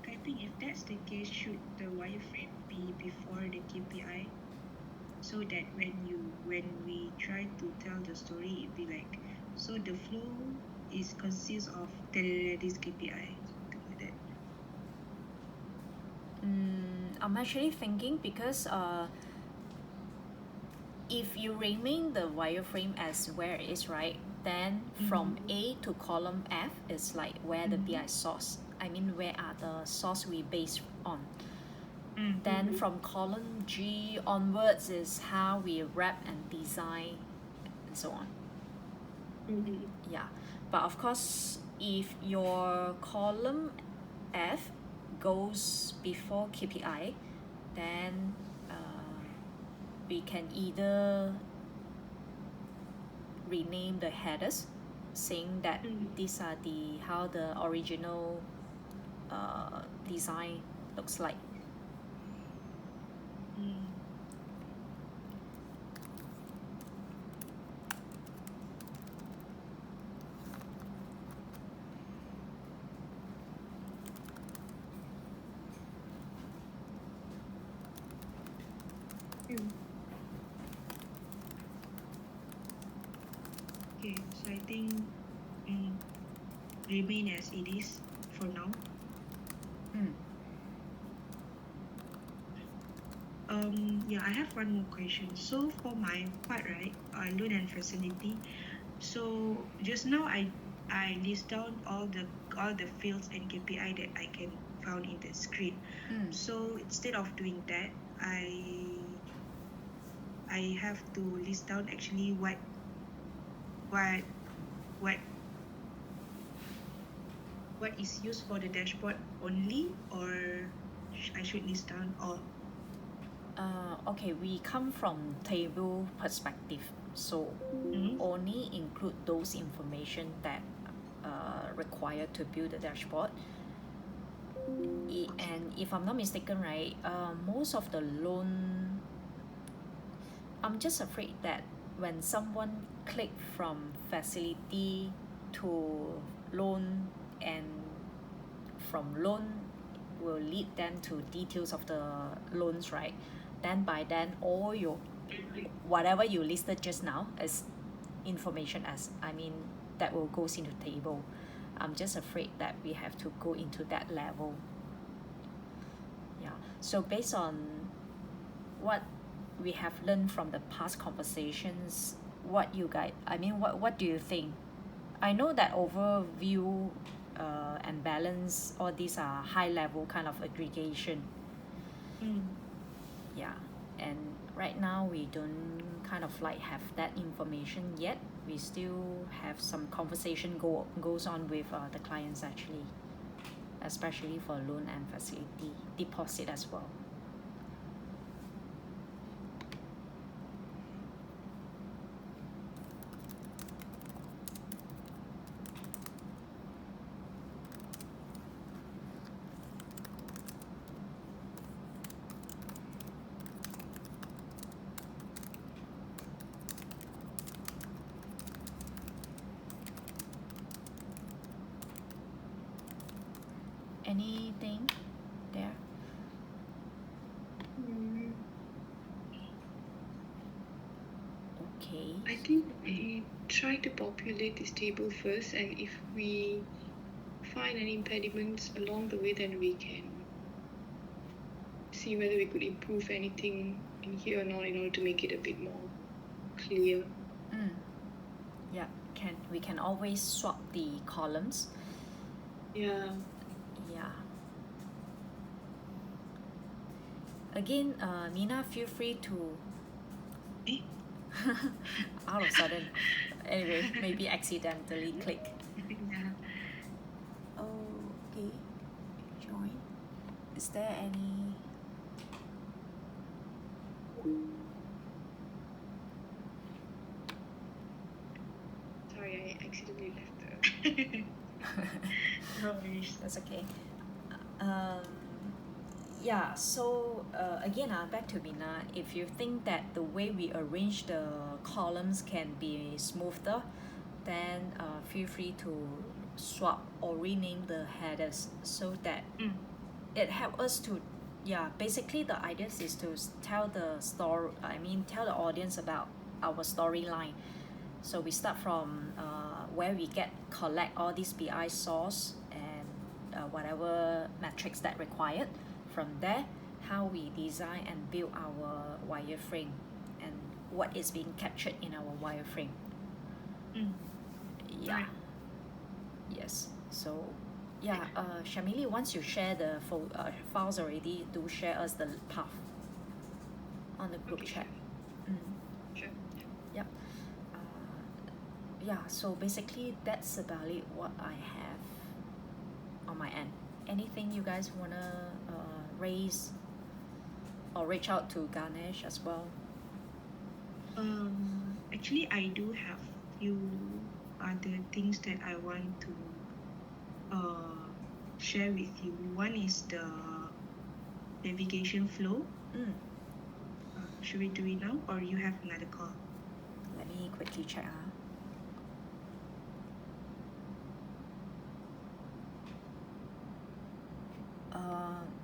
I think if that's the case, should the wireframe be before the KPI, so that when we try to tell the story, it be like, so the flow consists of this KPI, something like that. I'm actually thinking because if you remain the wireframe as where it is, right, then from A to column F is like where the BI source, where are the source we base on. Then from column G onwards is how we wrap and design and so on. Yeah, but of course if your column F goes before KPI, then we can either rename the headers saying that these are how the original design looks like. Okay, so I think remain as it is for now. Yeah, I have one more question. So for my part, right, loan and facility. So just now I list down all the fields and KPI that I can found in the script. So instead of doing that, I have to list down actually what is used for the dashboard only, or I should list down all. Okay, we come from table perspective, so only include those information that required to build the dashboard. And if I'm not mistaken, right, most of the loan, I'm just afraid that when someone click from facility to loan and from loan will lead them to details of the loans, right? Then by then all your whatever you listed just now as information that will goes into table. I'm just afraid that we have to go into that level. Yeah. So based on what we have learned from the past conversations, what do you think? I know that overview and balance, all these are high level kind of aggregation. Yeah, and right now we don't kind of like have that information yet. We still have some conversation goes on with the clients actually, especially for loan and facility deposit as well. Anything there? Okay. I think we try to populate this table first, and if we find any impediments along the way, then we can see whether we could improve anything in here or not in order to make it a bit more clear. Yeah, we can always swap the columns. Yeah. Again, Nina, feel free to out of sudden, anyway, maybe accidentally click. Okay, join. Is there any? Sorry, I accidentally left the. No worries, that's okay. Yeah, so again, back to Mina. If you think that the way we arrange the columns can be smoother, then feel free to swap or rename the headers so that it helps us to, yeah, basically the idea is to tell the story, I mean, tell the audience about our storyline. So we start from where we collect all these BI source and whatever metrics that required. From there, how we design and build our wireframe and what is being captured in our wireframe. Yeah. Right. Yes. So yeah, Shamili, once you share the files already, do share us the path on the group Okay, chat. Sure. Yep. Yeah, so basically that's about it what I have on my end. Anything you guys wanna raise or reach out to Ganesh as well? Actually, I do have few other things that I want to share with you. One is the navigation flow. Should we do it now, or you have another call? Let me quickly check.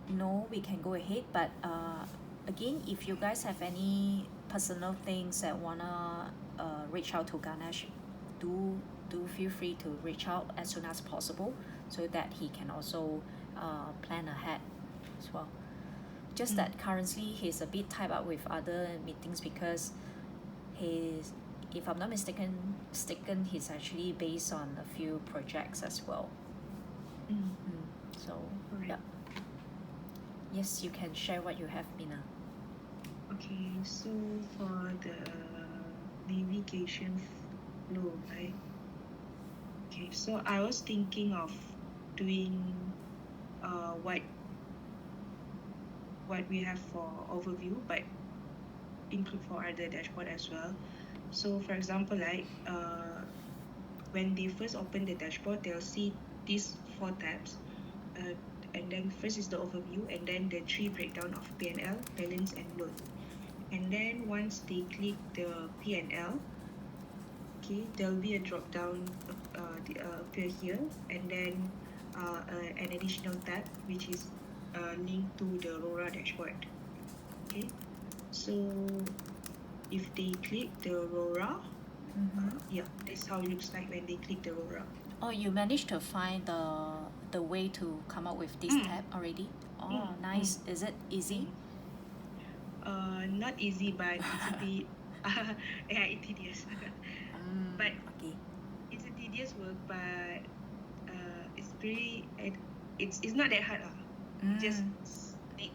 No, we can go ahead, but again, if you guys have any personal things that wanna reach out to Ganesh, do feel free to reach out as soon as possible so that he can also plan ahead as well. Just that currently he's a bit tied up with other meetings because he's, if I'm not mistaken, he's actually based on a few projects as well. So Alright. yeah. Yes, you can share what you have, Mina. Okay, so for the navigation flow, right? Okay, so I was thinking of doing what we have for overview, but include for other dashboard as well. So for example, like when they first open the dashboard, they'll see these 4 tabs. And then first is the overview, and then the 3 breakdown of P&L, balance, and loan. And then once they click the P&L, okay, there'll be a drop down appear here, and then an additional tab which is linked to the Aurora dashboard. Okay, so if they click the Aurora, yeah, that's how it looks like when they click the Aurora. Oh, you managed to find the way to come up with this tab already? Oh, nice. Is it easy? Not easy, but it's a bit yeah, it's tedious. But okay. It's a tedious work, but it's pretty. It's not that hard. Just need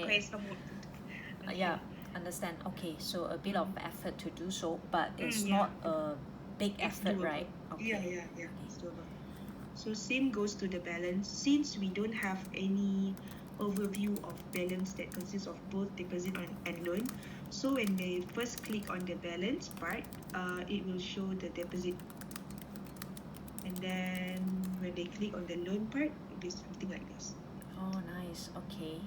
quite some work to do. Okay. Yeah, understand. Okay, so a bit of effort to do so, but it's Yeah. not a big It's effort, doable. right? Okay. Yeah. It's doable. So same goes to the balance. Since we don't have any overview of balance that consists of both deposit and loan, so when they first click on the balance part, it will show the deposit, and then when they click on the loan part, it will be something like this. Oh, nice. Okay.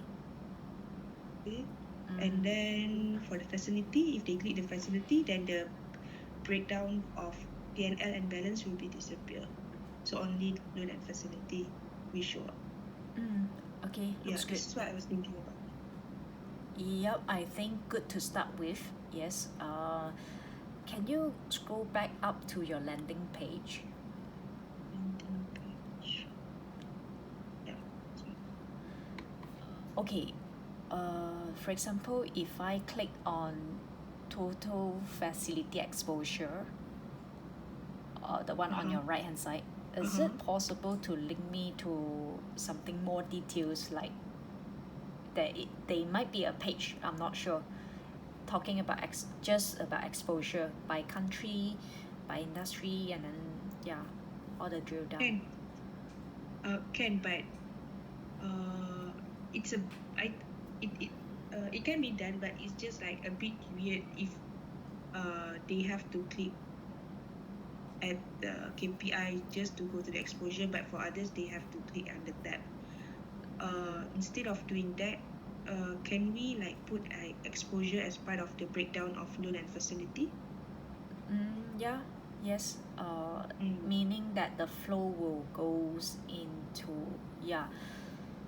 And then for the facility, if they click the facility, then the breakdown of P&L and balance will be disappear. So only loan and facility will show up. Okay, looks good. This is what I was thinking about. Yep, I think good to start with. Yes. Can you scroll back up to your landing page? Landing page. Yeah. Okay. For example, if I click on total facility exposure, the one on your right hand side, is it possible to link me to something more details, like they might be a page, I'm not sure, talking about just about exposure by country, by industry, and then all the drill down. Can, but it can be done, but it's just like a bit weird if they have to click at the KPI just to go to the exposure, but for others they have to click on the tab. instead of doing that, can we like put exposure as part of the breakdown of loan and facility? Yeah, yes. Meaning that the flow will goes into, yeah.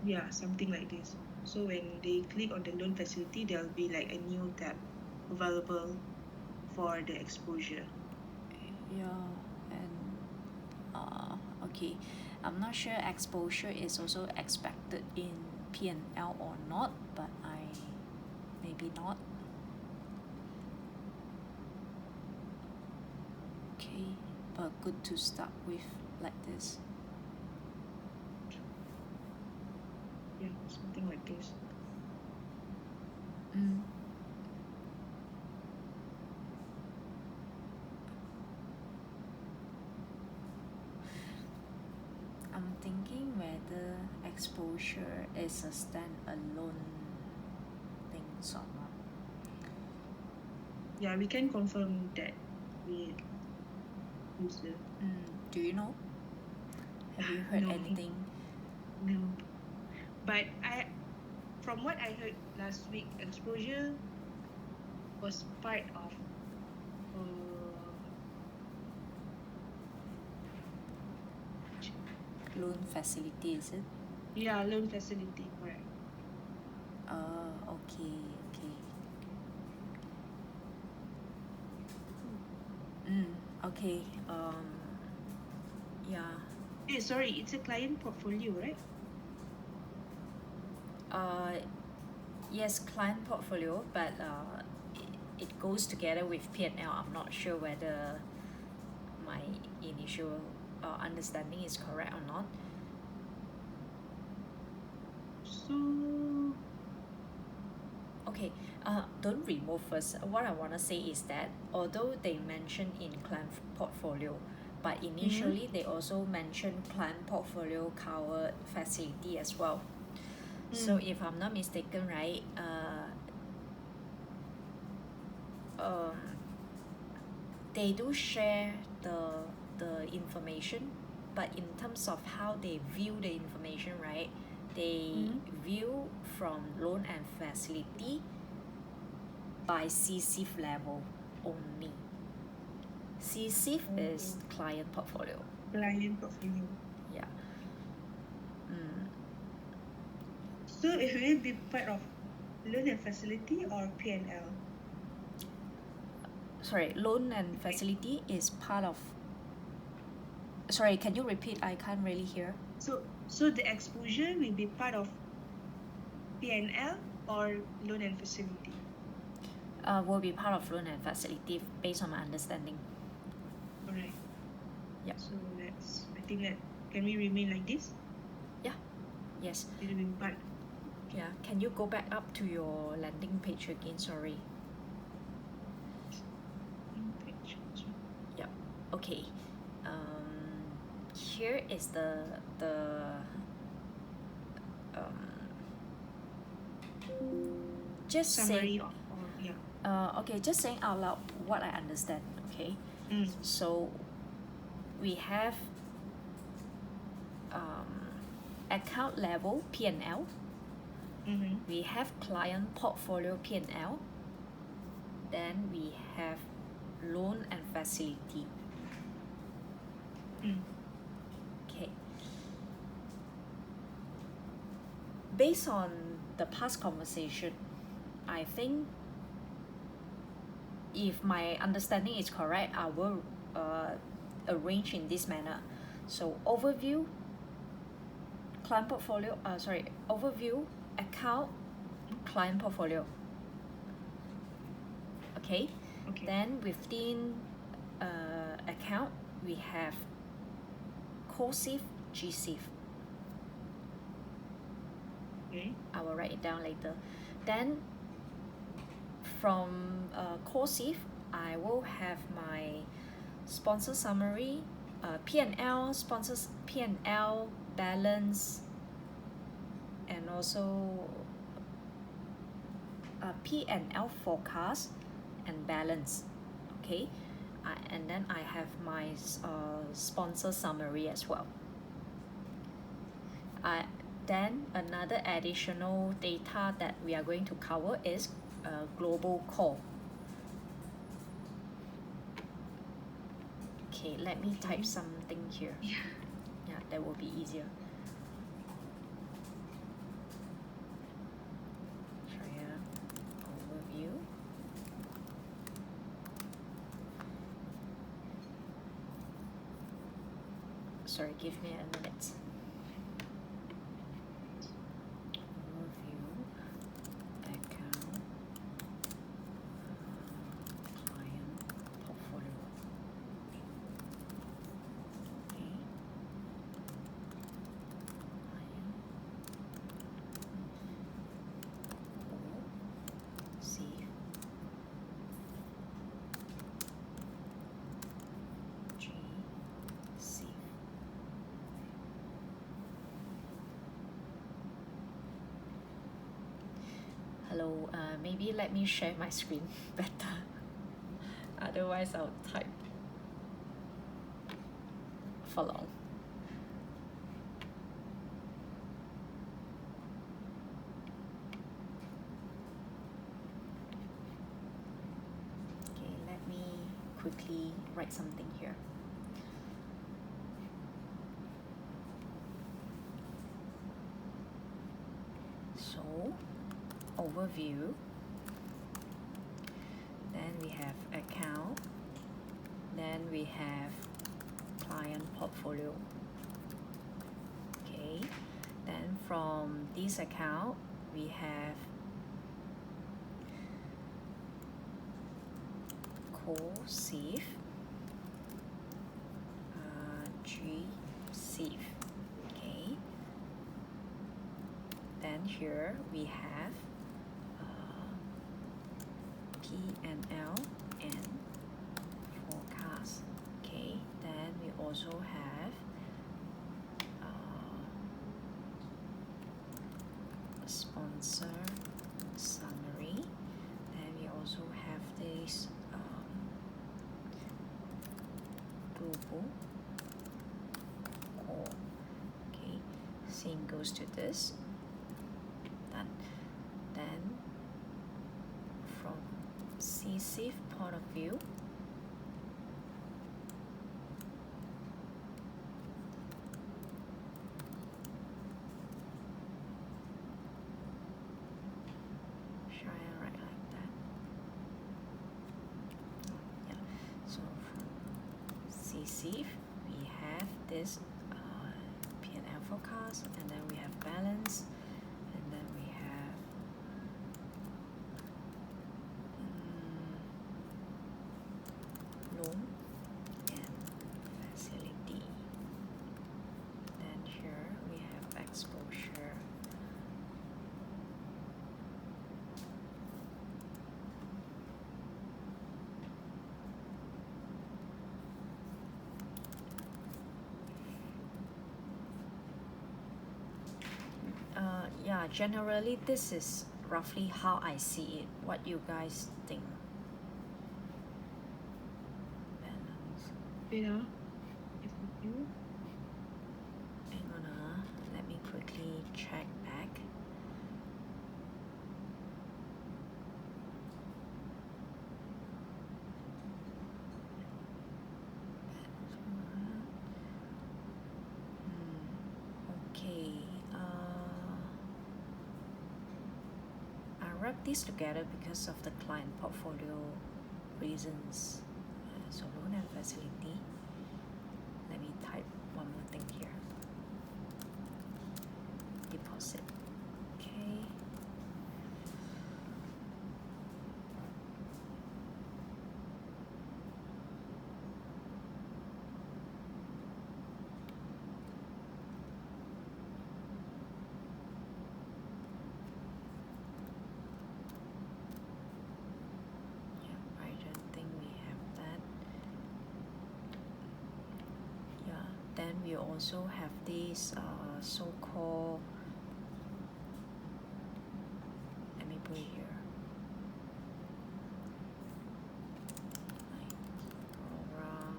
Yeah, something like this. So when they click on the loan facility, there'll be like a new tab available for the exposure. Yeah, and okay, I'm not sure exposure is also expected in P&L or not, but maybe not. Okay, but good to start with like this. Yeah, something like this. I'm thinking whether exposure is a standalone thing or not. Yeah, we can confirm that we use the. Do you know? Have you heard No. anything? No. But from what I heard last week, exposure was part of loan facility, is it? Yeah, loan facility, correct. Okay. Okay. Yeah. Sorry, it's a client portfolio, right? Yes, client portfolio, but it goes together with P&L. I'm not sure whether my initial understanding is correct or not. So okay, don't remove first. What I want to say is that although they mention in client portfolio, but initially they also mention client portfolio covered facility as well. So if I'm not mistaken, right, they do share the information, but in terms of how they view the information, right, they view from loan and facility by CCIF level only. CCIF is client portfolio. Client portfolio. Yeah. So it will be part of loan and facility or P&L? Sorry, loan and facility is part of. Sorry, can you repeat? I can't really hear. So the exposure will be part of P&L or loan and facility? Will be part of loan and facility based on my understanding. Alright. Yeah. So I think that can we remain like this? Yeah. Yes. It will be part. Yeah. Can you go back up to your landing page again? Sorry. Yeah. Okay. Here is the just summary saying, okay, just saying out loud what I understand. Okay. So we have account level P&L. We have client portfolio P&L. Then we have loan and facility. Okay. Based on the past conversation, I think if my understanding is correct, I will arrange in this manner. So overview, client portfolio, overview, account, client portfolio. Okay. Then within account, we have COSIF, GSIF. I will write it down later. Then from COSIF, I will have my sponsor summary, P&L, sponsors P&L, balance, and also P&L forecast and balance. Okay. And then I have my sponsor summary as well. then another additional data that we are going to cover is global call. Okay, let me type something here. Yeah, that will be easier. Share overview. Sorry, give me a minute. Overview, account, client, portfolio. Okay. Client. O, save. G, save. Hello, maybe let me share my screen better. Otherwise, I'll type for long. Okay, let me quickly write something here. So, overview. Then we have account. Then we have client portfolio. Okay. Then from this account, we have co-save, G-save. Okay. Then here we have P&L and forecast. Okay. Then we also have sponsor summary. Then we also have this global call. Okay, same goes to this. Then from CSIF point of view, should I write like that? Yeah. So from CSIF, we have this P&L forecast, and then we have balance, and then we have loan and facility. Then here we have exposure. Yeah, generally this is roughly how I see it. What you guys think? Balance. Yeah. Hang on, let me quickly check back. Okay. I wrap this together because of the client portfolio reasons. So loan and facility. Let me type one more thing here. Deposit. Okay. Yeah, I don't think we have that. Yeah, then we also have this so-called, let me put it here, like Aura,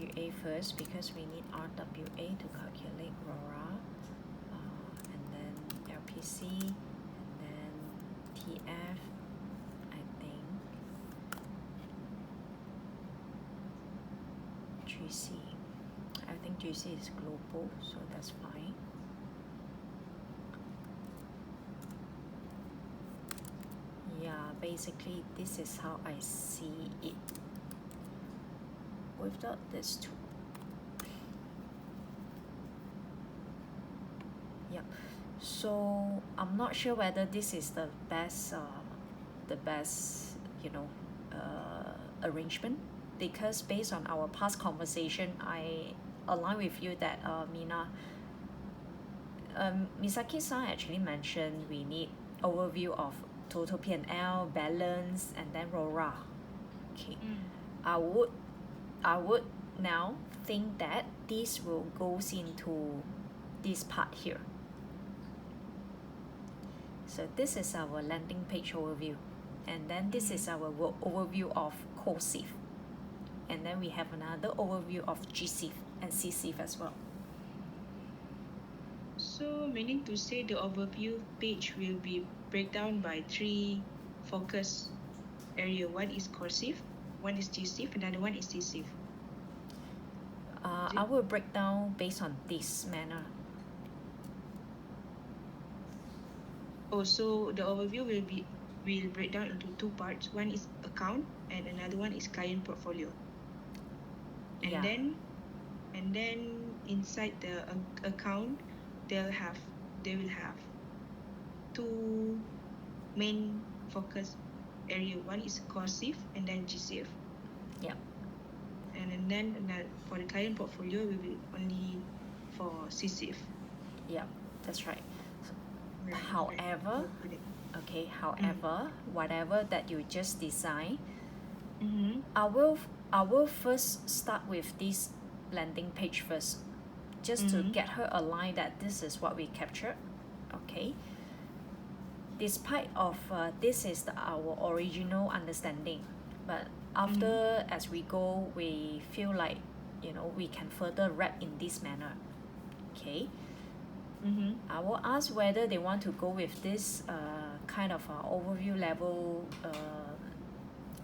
RWA first because we need RWA to calculate RORA, and then LPC, and then TF, I think, GC. I think GC is global, so that's fine. Yeah, basically this is how I see it without this two. Yeah, so I'm not sure whether this is the best arrangement, because based on our past conversation, I align with you that Mina, Misaki-san actually mentioned we need overview of total P&L, balance, and then RORA. Okay, I would now think that this will goes into this part here. So this is our landing page overview, and then this is our overview of COSIF, and then we have another overview of GSIF and CSIF as well. So meaning to say the overview page will be breakdown by 3 focus area. One is COSIF, one is GSIF, another one is CSIF. I will break down based on this manner. Also, the overview will break down into 2 parts. One is account and another one is client portfolio. And Yeah. then inside the account, they will have 2 main focus area. One is COSIF and then GSIF. Yeah. And then for the client portfolio, we will only for CSIF. Yeah, that's right. Right. However, whatever that you just design, I will first start with this landing page first, just to get her aligned that this is what we captured. Okay. Despite of this is our original understanding, but after as we go, we feel like we can further wrap in this manner. Okay. I will ask whether they want to go with this kind of overview level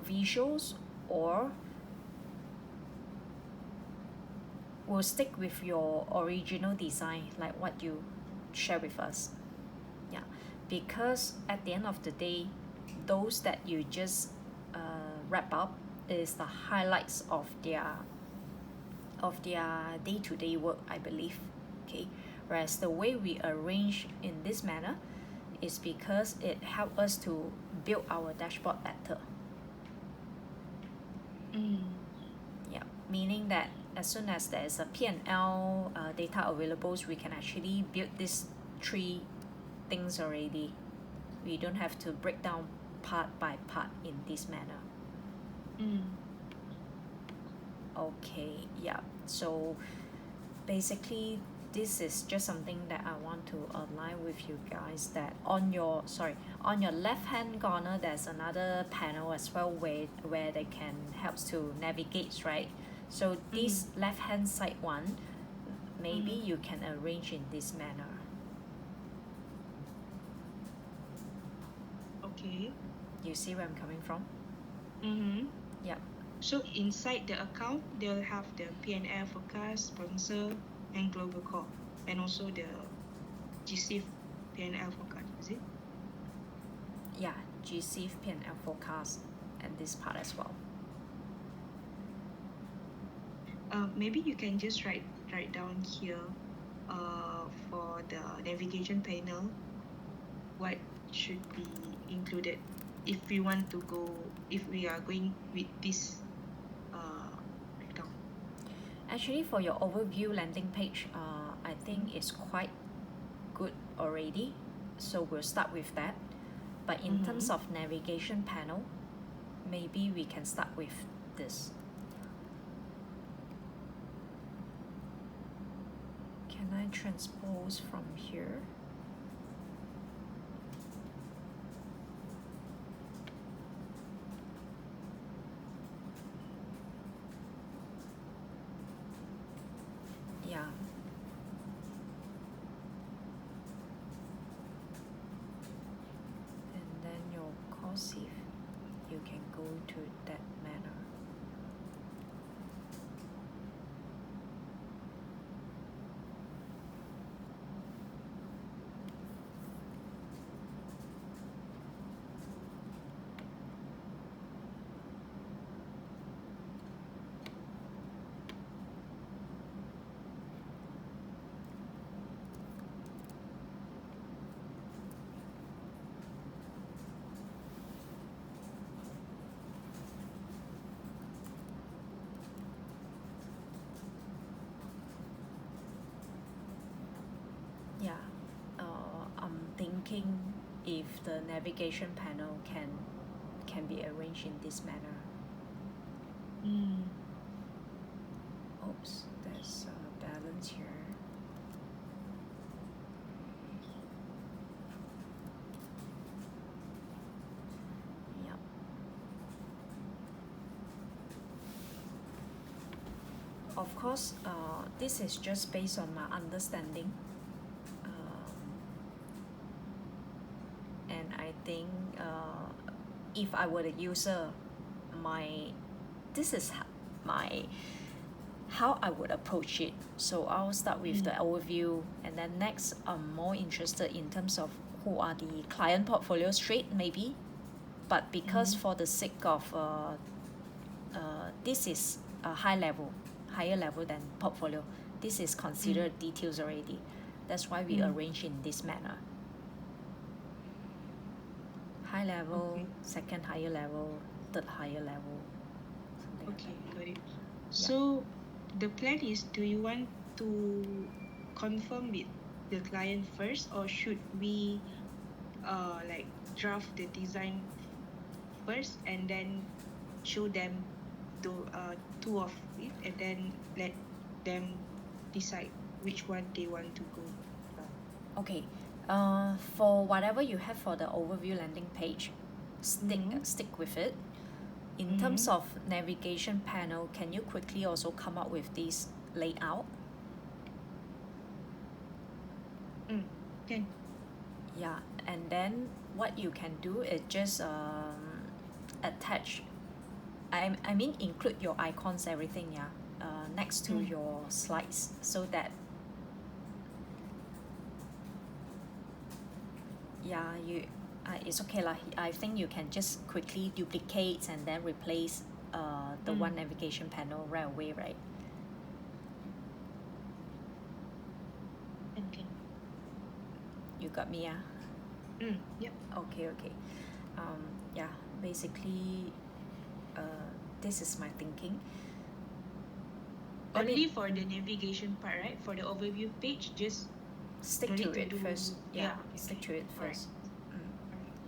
visuals, or will stick with your original design like what you share with us. Yeah, because at the end of the day, those that you just wrap up is the highlights of their day-to-day work, I believe. Okay, whereas the way we arrange in this manner is because it helps us to build our dashboard better. Yeah, meaning that as soon as there is a P&L data available, we can actually build these 3 things already. We don't have to break down part by part in this manner. Okay, yeah. So basically, this is just something that I want to align with you guys, that on your left hand corner there's another panel as well where they can helps to navigate, right? So this left hand side one, maybe you can arrange in this manner. Okay. You see where I'm coming from? Yeah. So inside the account, they'll have the P&L forecast, sponsor, and global core, and also the GSIF P&L forecast, is it? Yeah, GSIF P&L forecast and this part as well. Maybe you can just write down here for the navigation panel what should be included if we are going with this breakdown. Actually, for your overview landing page, I think it's quite good already, so we'll start with that. But in terms of navigation panel, maybe we can start with this. Can I transpose from here? to that manner. Yeah, I'm thinking if the navigation panel can be arranged in this manner. Oops, there's a balance here. Yep. Of course, this is just based on my understanding. And I think if I were the user, this is how I would approach it. So I'll start with the overview, and then next I'm more interested in terms of who are the client portfolio straight maybe, but because for the sake of this is a higher level than portfolio. This is considered details already. That's why we arrange in this manner. High level, second higher level, third higher level. Okay, got it. So the plan is, do you want to confirm with the client first, or should we like draft the design first and then show them two of it and then let them decide which one they want to go? Okay, for whatever you have for the overview landing page, stick with it. In terms of navigation panel, can you quickly also come up with this layout? Can. Yeah, and then what you can do is just attach, I mean include your icons, everything, yeah, next to your slides, so that it's okay lah. I think you can just quickly duplicate and then replace the one navigation panel right away, right? Okay. You got me, yeah? Yep. Okay. Yeah, basically this is my thinking. Only for the navigation part, right? For the overview page, just stick to it first. Yeah, okay. stick to it first. Right.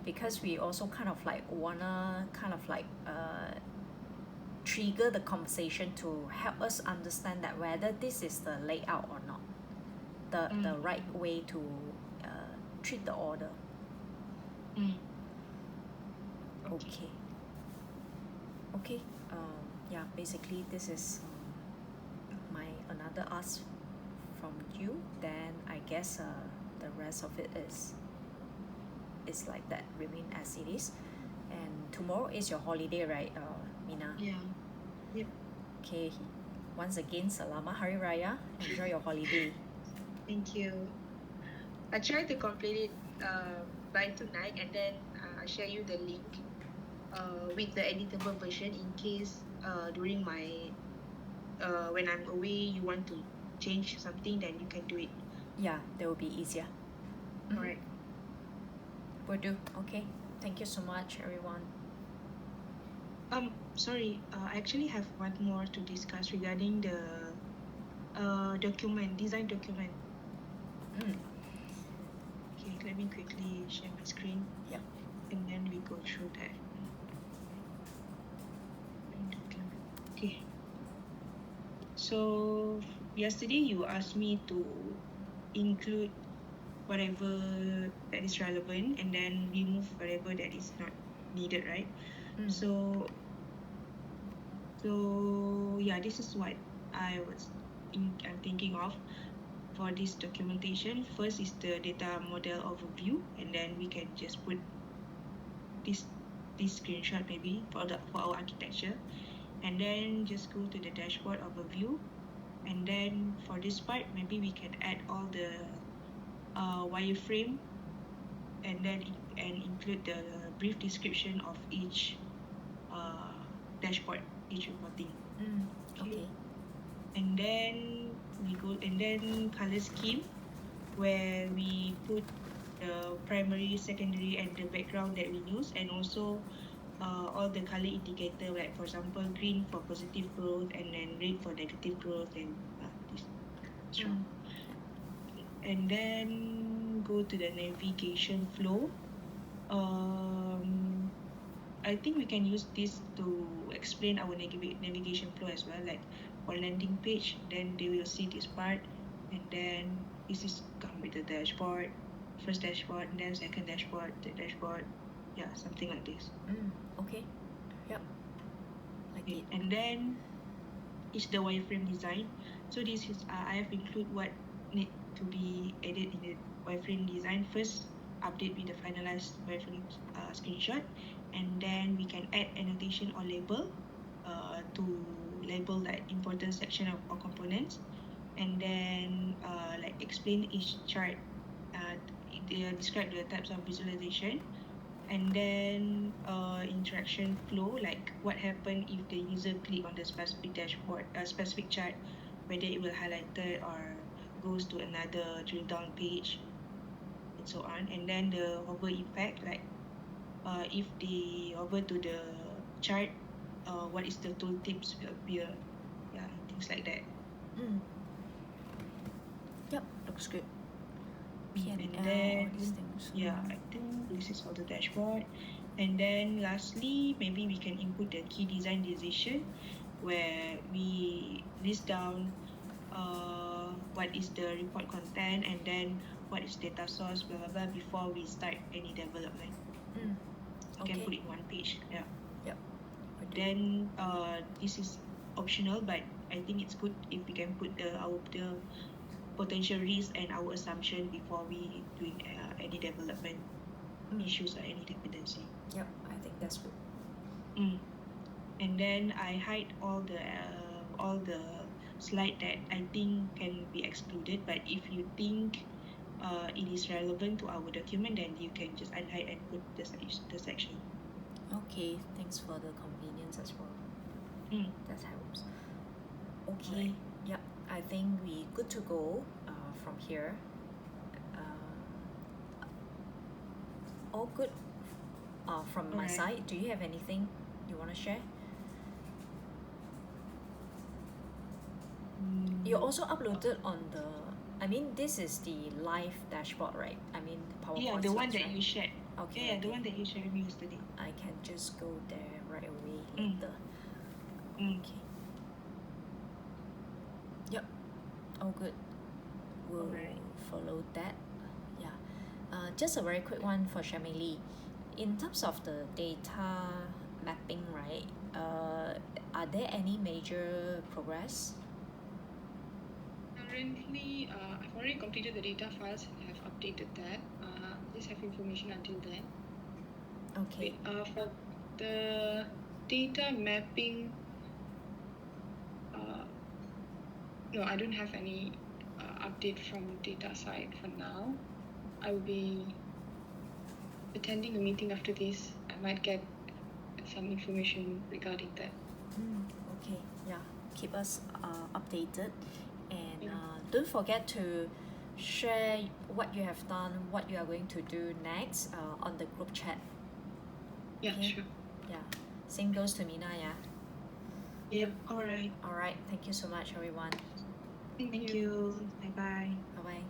Because we also kind of like wanna trigger the conversation to help us understand that whether this is the layout or not, the right way to treat the order. Okay. Yeah, basically this is my another ask from you. Then I guess the rest of it is like that, remain as it is. And tomorrow is your holiday, right, Mina? Yeah. Yep. Okay. Once again, Selamat Hari Raya. Enjoy your holiday. Thank you. I try to complete it by tonight, and then I'll share you the link with the editable version in case during my when I'm away you want to change something, then you can do it. Yeah, that will be easier. Alright. Will do. Okay. Thank you so much, everyone. Sorry, I actually have one more to discuss regarding the design document. Okay, let me quickly share my screen. Yep. And then we go through that. Okay. So yesterday you asked me to include whatever that is relevant and then remove whatever that is not needed, right? So yeah, this is what I'm thinking of for this documentation. First is the data model overview, and then we can just put this this screenshot maybe for our architecture, and then just go to the dashboard overview, and then for this part maybe we can add all the wireframe, and then include the brief description of each dashboard, each reporting. Okay. And then we go, and then color scheme, where we put the primary, secondary, and the background that we use, and also all the color indicator, like for example green for positive growth, and then red for negative growth, and this. And then go to the navigation flow. I think we can use this to explain our navigation flow as well, like for landing page, then they will see this part, and then this is come with the dashboard, first dashboard, and then second dashboard, third dashboard, something like this. Okay. Yep. Like it. And then is the wireframe design. So this is I have include what need to be added in the wireframe design. First, update with the finalized wireframe screenshot, and then we can add annotation or label to label like important section of our components, and then like explain each chart, they describe the types of visualization, and then interaction flow, like what happen if the user click on the specific dashboard, specific chart, whether it will highlight it or goes to another drill down page, and so on. And then the hover effect, like if they hover to the chart, what is the tooltips will appear, things like that. Yep, looks good. And then all these things. I think this is all the dashboard. And then lastly, maybe we can input the key design decision, where we list down what is the report content, and then what is data source, blah blah blah, before we start any development. You can put it in one page. Yep. Then this is optional, but I think it's good if we can put the potential risk and our assumption before we doing any development issues or any dependency. Yep, I think that's good. And then I hide all the slide that I think can be excluded, but if you think it is relevant to our document, then you can just unhide and put the section. Okay, thanks for the convenience as well. That helps. Okay. Right. Yep, I think we good to go from here. All good from my side. Do you have anything you want to share? You also uploaded on the, I mean, this is the live dashboard, right? I mean, the PowerPoint. Yeah, the one that you shared. Okay. Yeah, the one that you shared with me yesterday. I can just go there right away later. Okay. Yep. All good. We'll follow that. Yeah. Just a very quick one for Shamili. In terms of the data mapping, right? Are there any major progress? Currently, I've already completed the data files and have updated that. Just have information until then. Okay. For the data mapping, no, I don't have any update from data side for now. I will be attending a meeting after this. I might get some information regarding that. Okay, yeah. Keep us updated, and don't forget to share what you have done, what you are going to do next on the group chat. Yeah, Okay? sure. Yeah. Same goes to Mina, yeah? Yep, alright. Alright, thank you so much, everyone. Thank you. Bye-bye. Bye-bye.